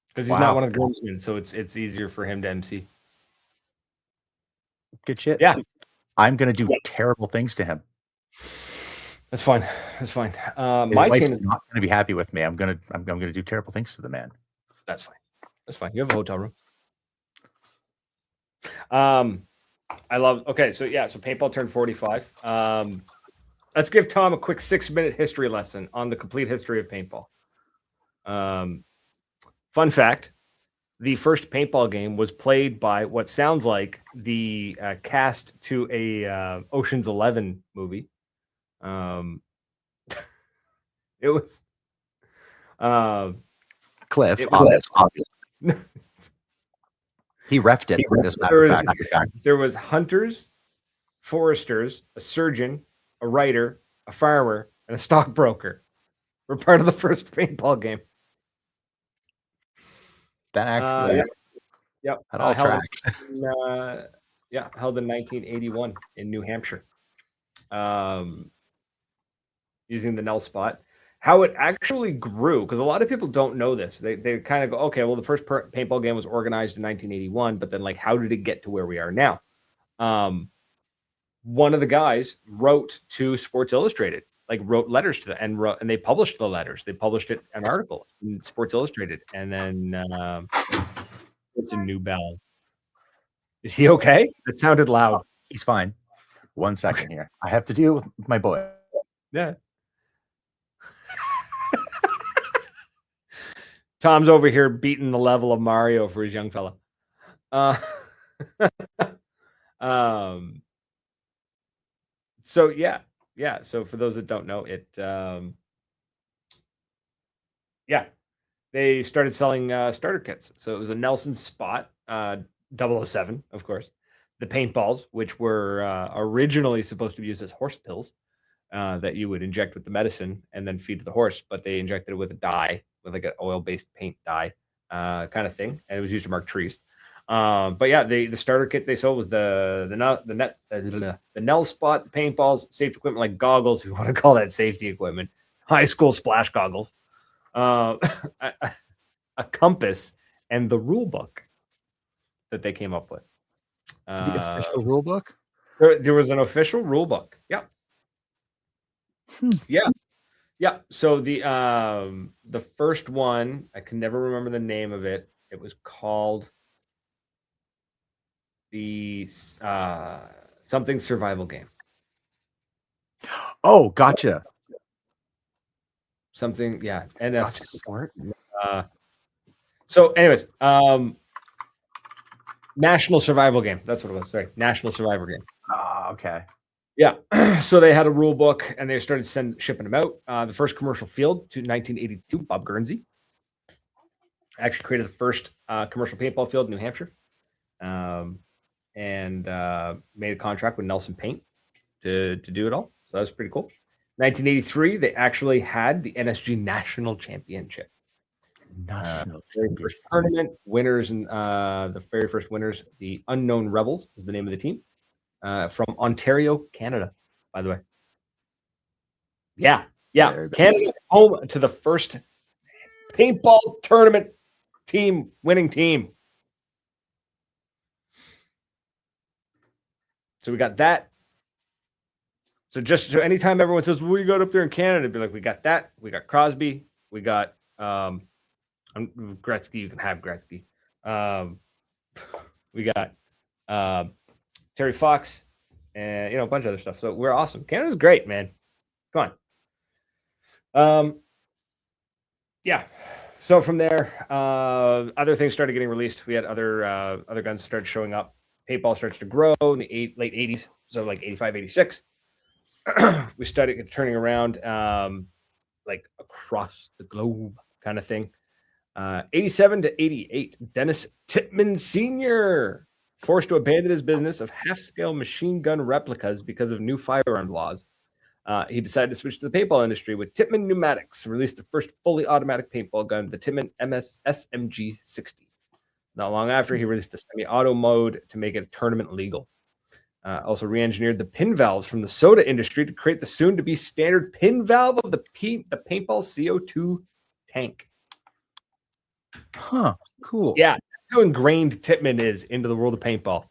Because he's not one of the groomsmen, so it's easier for him to MC. Good shit. Yeah. I'm gonna do terrible things to him. That's fine. That's fine. My team is not gonna be happy with me. I'm gonna do terrible things to the man. That's fine. That's fine. You have a hotel room. I love. Okay, so paintball turned 45. Let's give Tom a quick 6-minute history lesson on the complete history of paintball. Fun fact: the first paintball game was played by what sounds like the cast to a Ocean's 11 movie. It was Cliff, obviously. He refed it. As a matter of fact. There was hunters, foresters, a surgeon, a writer, a farmer, and a stockbroker were part of the first paintball game. That actually, Yep. that all tracks. Held in 1981 in New Hampshire. Using the Nell spot. How it actually grew, because a lot of people don't know this. They kind of go, okay, well, the first paintball game was organized in 1981, but then like, how did it get to where we are now? One of the guys wrote to Sports Illustrated, like wrote letters to them, and they published the letters. They published an article in Sports Illustrated, and then it's a new bell. Is he okay? It sounded loud. He's fine. 1 second here. I have to deal with my boy. Yeah. Tom's over here beating the level of Mario for his young fella. So yeah. So for those that don't know it, they started selling starter kits. So it was a Nelson Spot, 007, of course. The Paintballs, which were originally supposed to be used as horse pills that you would inject with the medicine and then feed to the horse, but they injected it with a dye, with like an oil-based paint dye kind of thing, and it was used to mark trees. But yeah, the starter kit they sold was the Nell Spot, the Paintballs, safety equipment like goggles, if you want to call that safety equipment, high school splash goggles, a compass, and the rule book that they came up with. The official rule book? There was an official rule book. Yeah. Yeah. So the first one, I can never remember the name of it. It was called the something survival game. Oh, gotcha. Something, yeah. NS. Gotcha. So anyways, National Survival Game. That's what it was. Sorry. National Survivor Game. Okay. Yeah. So they had a rule book and they started shipping them out. The first commercial field to 1982, Bob Guernsey actually created the first commercial paintball field in New Hampshire, and made a contract with Nelson Paint to do it all. So that was pretty cool. 1983, they actually had the NSG National Championship. Very first tournament winners, and the very first winners, the Unknown Rebels was the name of the team, from Ontario, Canada, by the way. Yeah. Canada home to the first paintball tournament winning team. So we got that. So anytime everyone says, well, you got up there in Canada, be like, we got that. We got Crosby. We got Gretzky. You can have Gretzky. We got Terry Fox, and a bunch of other stuff. So we're awesome. Canada's great, man. Come on. Yeah. So from there, other things started getting released. We had other guns started showing up. Paintball starts to grow in the late 80s. So like 85, 86. We started turning around like across the globe kind of thing. 87 to 88, Dennis Tittman Sr. forced to abandon his business of half-scale machine gun replicas because of new firearm laws. He decided to switch to the paintball industry with Tittman Pneumatics, released the first fully automatic paintball gun, the Tittman SMG 60. Not long after, he released a semi-auto mode to make it tournament legal. Also re-engineered the pin valves from the soda industry to create the soon-to-be standard pin valve of the paintball CO2 tank. Huh. Cool. Yeah, how ingrained Tittman is into the world of paintball.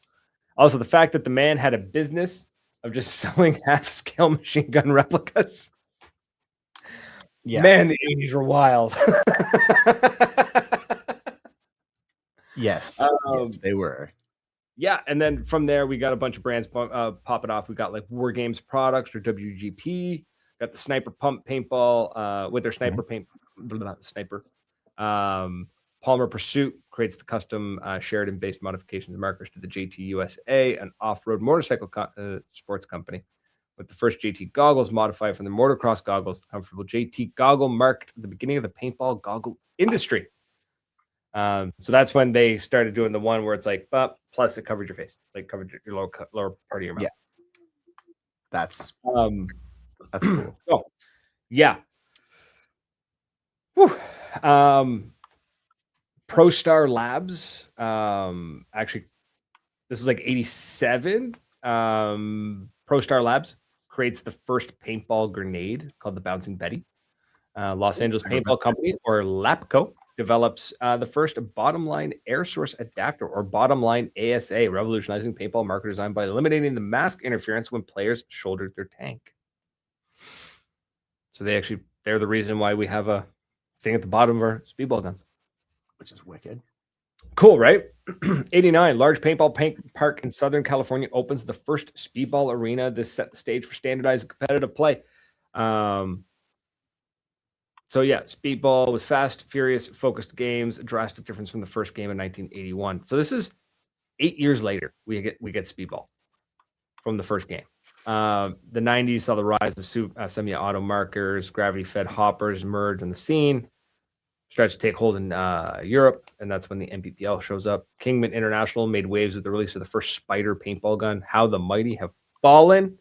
Also, the fact that the man had a business of just selling half-scale machine gun replicas. Yeah. Man, the 80s were wild. Yes, they were. Yeah, and then from there, we got a bunch of brands popping off. We got like War Games Products, or WGP. Got the Sniper Pump Paintball with their Sniper Sniper. Palmer Pursuit creates the custom Sheridan-based modifications and markers to the JT USA, an off-road motorcycle sports company, with the first JT goggles modified from the motocross goggles. The comfortable JT goggle marked the beginning of the paintball goggle industry. So that's when they started doing the one where it's like, but plus it covered your face, like covered your lower part of your mouth. Yeah. That's cool. So yeah. Whew. ProStar Labs. Actually, this is like 87. ProStar Labs creates the first paintball grenade called the Bouncing Betty. Los Angeles Paintball Company, or LAPCO, develops the first bottom line air source adapter, or bottom line ASA, revolutionizing paintball marker design by eliminating the mask interference when players shouldered their tank. So they're the reason why we have a thing at the bottom of our speedball guns, which is wicked. Cool, right? 89, large paintball park in Southern California opens the first speedball arena. This set the stage for standardized competitive play. So yeah, speedball was fast, furious, focused games, a drastic difference from the first game in 1981. So this is 8 years later. We get speedball from the first game. The 90s saw the rise of semi-auto markers, gravity-fed hoppers emerge on the scene. Starts to take hold in Europe, and that's when the MPPL shows up. Kingman International made waves with the release of the first Spider paintball gun. How the mighty have fallen.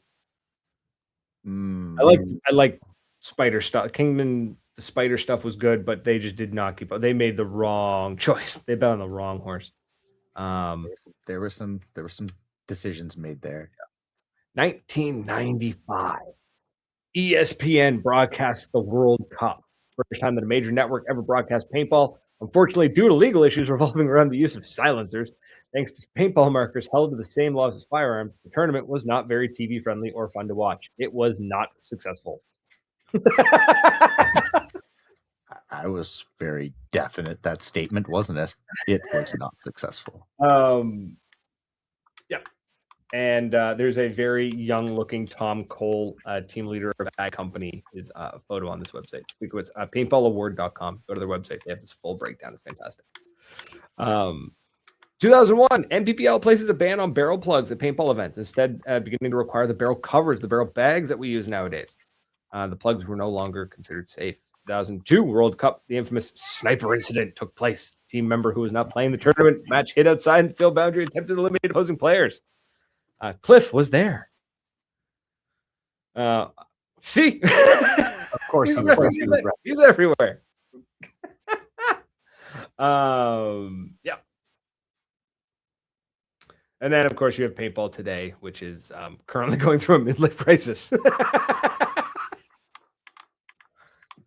I like Spider stuff. Kingman, the Spider stuff was good, but they just did not keep up. They made the wrong choice. They bet on the wrong horse. There were some decisions made there. 1995, ESPN broadcasts the World Cup. First time that a major network ever broadcast paintball. Unfortunately, due to legal issues revolving around the use of silencers, thanks to paintball markers held to the same laws as firearms, the tournament was not very TV friendly or fun to watch. It was not successful. I was very definite that statement, wasn't it? It was not successful. Yeah. And there's a very young-looking Tom Cole, team leader of that company, is a photo on this website. It's paintballaward.com. Go to their website. They have this full breakdown. It's fantastic. 2001, MPPL places a ban on barrel plugs at paintball events, instead beginning to require the barrel covers, the barrel bags that we use nowadays. The plugs were no longer considered safe. 2002 World Cup, the infamous sniper incident took place. Team member who was not playing the tournament match hit outside the field boundary, attempted to eliminate opposing players. Cliff was there. See, Of course, he's everywhere. Yeah. And then, of course, you have Paintball Today, which is currently going through a midlife crisis.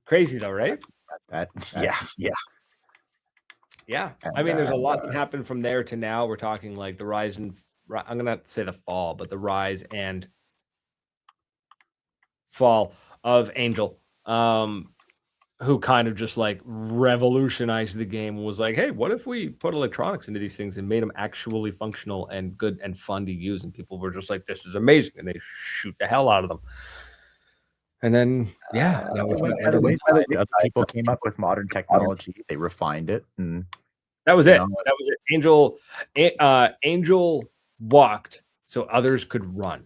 Crazy, though, right? Yeah. I mean, there's a lot that happened from there to now. We're talking like the rise and I'm gonna say the fall, but the rise and fall of Angel, who kind of just like revolutionized the game and was like, hey, what if we put electronics into these things and made them actually functional and good and fun to use? And people were just like, this is amazing. And they shoot the hell out of them. And then, yeah. Other people came up with modern technology. They refined it. And that was it. That was it. Angel walked so others could run.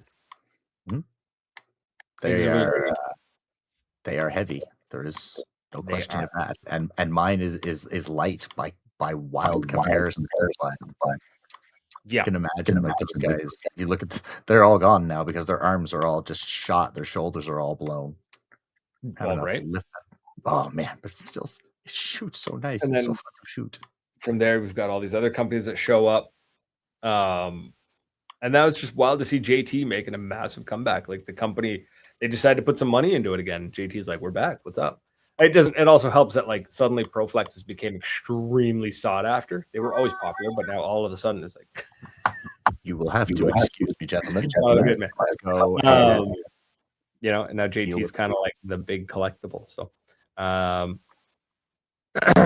They are heavy. There is no question of that. And mine is light by wild comparison. But yeah, you can imagine like those guys. You look at they're all gone now because their arms are all just shot. Their shoulders are all blown. Right. Oh man, but still, it shoots so nice. And it's then so fun to shoot. From there, we've got all these other companies that show up. And that was just wild to see JT making a massive comeback. Like the company, they decided to put some money into it again. JT's like, we're back. What's up? It also helps that like suddenly Proflexes became extremely sought after. They were always popular, but now all of a sudden it's like, you will have to excuse me, gentlemen. Let's go. And now JT is kind of like the big collectible. So,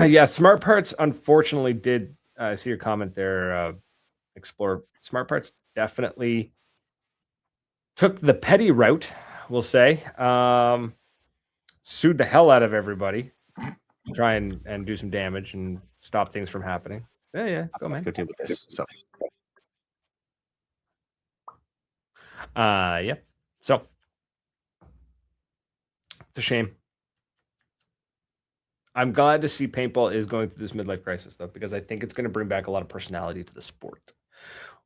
yeah, Smart Parts unfortunately did see your comment there. Explore Smart Parts definitely took the petty route, we'll say. Sued the hell out of everybody, try and do some damage and stop things from happening. Yeah, go man. Go deal with this. So, yeah. So it's a shame. I'm glad to see paintball is going through this midlife crisis, though, because I think it's going to bring back a lot of personality to the sport.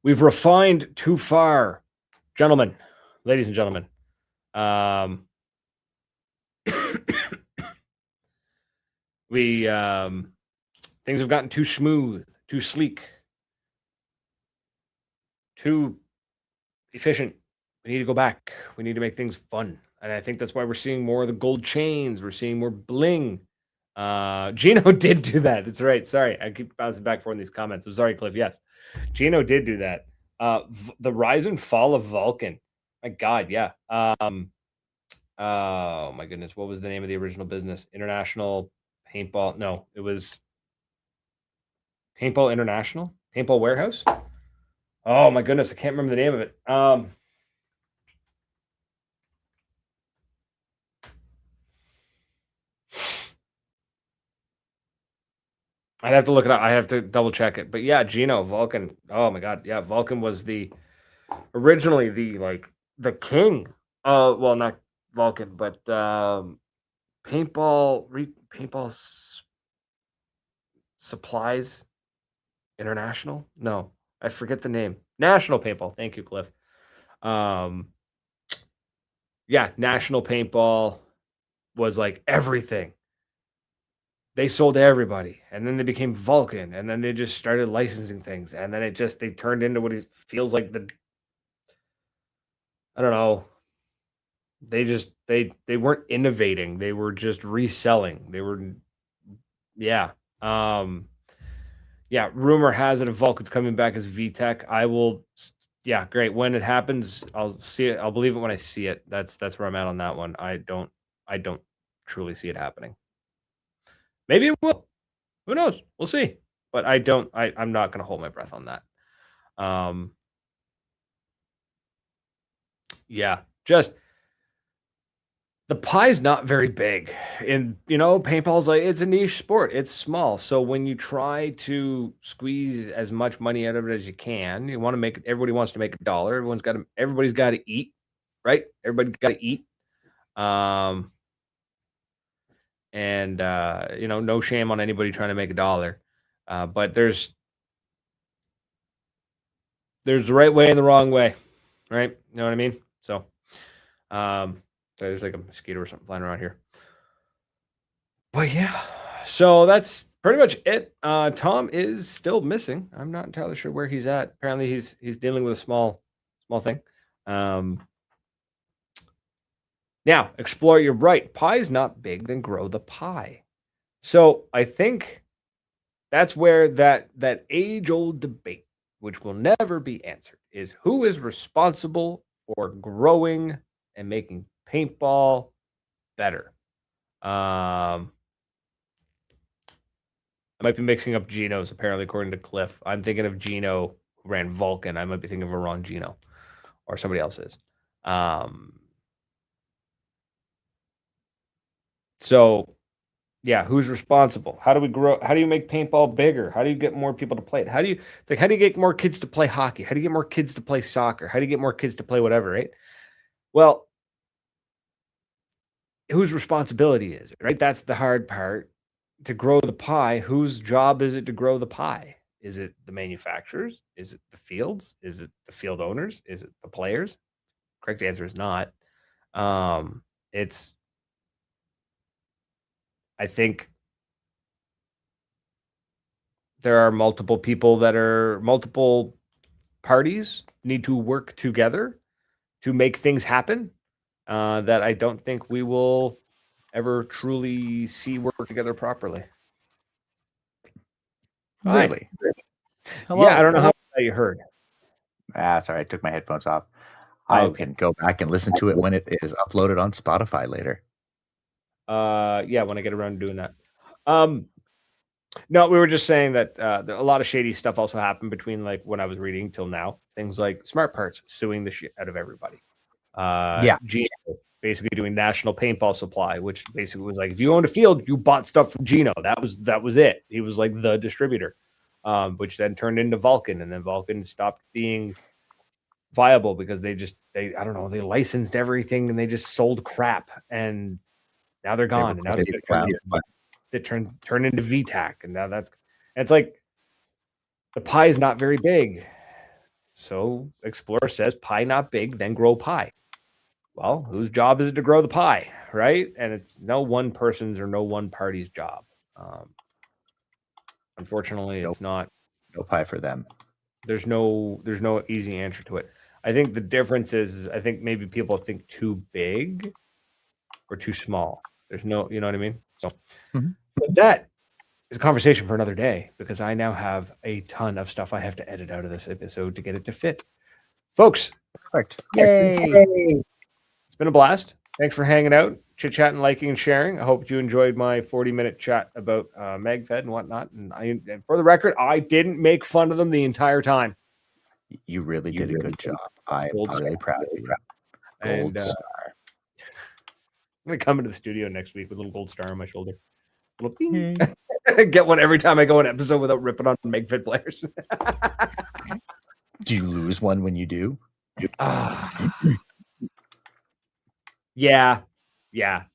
We've refined too far, gentlemen, ladies and gentlemen. Things have gotten too smooth, too sleek, too efficient. We need to go back. We need to make things fun. And I think that's why we're seeing more of the gold chains. We're seeing more bling. Gino did do that. That's right. Sorry. I keep bouncing back for in these comments. I'm sorry, Cliff. Yes. Gino did do that. The rise and fall of Vulcan. My God, yeah. Oh my goodness. What was the name of the original business? International Paintball. No, it was Paintball International? Paintball Warehouse? Oh my goodness, I can't remember the name of it. I'd have to look it up. I have to double check it. But yeah, Gino, Vulcan. Oh my God. Yeah, Vulcan was originally the king. Well, not Vulcan, but paintball supplies international. No, I forget the name. National Paintball. Thank you, Cliff. Yeah, National Paintball was like everything. They sold to everybody, and then they became Vulcan, and then they just started licensing things, and then they turned into what it feels like I don't know. They weren't innovating. They were just reselling. They were, yeah. Yeah, rumor has it if Vulcan's coming back as VTech. I will, yeah, great. When it happens, I'll see it. I'll believe it when I see it. That's where I'm at on that one. I don't truly see it happening. Maybe it will. Who knows? We'll see. But I'm not going to hold my breath on that. Yeah, just the pie's not very big. And, paintball's it's a niche sport. It's small. So when you try to squeeze as much money out of it as you can, everybody wants to make a dollar. Everybody's got to eat, right? Everybody's got to eat. And no shame on anybody trying to make a dollar. But there's the right way and the wrong way, right? You know what I mean? So, there's like a mosquito or something flying around here. But yeah, so that's pretty much it. Tom is still missing. I'm not entirely sure where he's at. Apparently he's dealing with a small thing. Now, Explorer, you're right. Pie's not big, then grow the pie. So I think that's where that age-old debate, which will never be answered, is who is responsible for growing and making paintball better. I might be mixing up Geno's, apparently, according to Cliff. I'm thinking of Gino, who ran Vulcan. I might be thinking of a wrong Gino, or somebody else's. So, yeah, who's responsible? How do we grow? How do you make paintball bigger? How do you get more people to play it? How do you get more kids to play hockey? How do you get more kids to play soccer? How do you get more kids to play whatever, right? Well, whose responsibility is it, right? That's the hard part. To grow the pie, whose job is it to grow the pie? Is it the manufacturers? Is it the fields? Is it the field owners? Is it the players? Correct answer is not. I think there are multiple parties need to work together to make things happen that I don't think we will ever truly see work together properly. Really? Hello. Yeah, I don't know how you heard. Sorry, I took my headphones off. I can go back and listen to it when it is uploaded on Spotify later. Yeah, when I get around to doing that. No, we were just saying that a lot of shady stuff also happened between like when I was reading till now. Things like Smart Parts suing the shit out of everybody. Gino basically doing National Paintball Supply, which basically was like, if you owned a field, you bought stuff from Gino. That was it. He was like the distributor, which then turned into Vulcan, and then Vulcan stopped being viable because they I don't know, they licensed everything and they just sold crap, and now they're gone. And now that turn into VTAC, and now it's like the pie is not very big. So Explorer says pie not big, then grow pie. Well, whose job is it to grow the pie, right? And it's no one person's or no one party's job. Unfortunately, it's not. No pie for them. There's no easy answer to it. I think the difference is I think maybe people think too big or too small. There's no, you know what I mean? So but that is a conversation for another day because I now have a ton of stuff I have to edit out of this episode to get it to fit. Folks, Perfect. Yay! It's been a blast. Thanks for hanging out, chit-chatting, liking, and sharing. I hope you enjoyed my 40-minute chat about magfed and whatnot. And for the record, I didn't make fun of them the entire time. You really did a good job. I'm really proud of you. Gold And star. I'm going to come into the studio next week with a little gold star on my shoulder. Little Yay. get one every time I go an episode without ripping on magfed players. Do you lose one when you do? Yeah.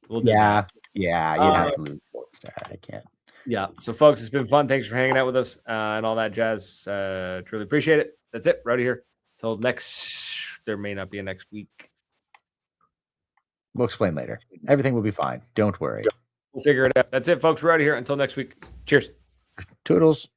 We'll do that. Yeah. You'd have to lose the gold star. I can't. Yeah. So, folks, it's been fun. Thanks for hanging out with us and all that jazz. Truly appreciate it. That's it. We're out of here. Till next. There may not be a next week. We'll explain later. Everything will be fine. Don't worry. We'll figure it out. That's it, folks. We're out of here. Until next week. Cheers. Toodles.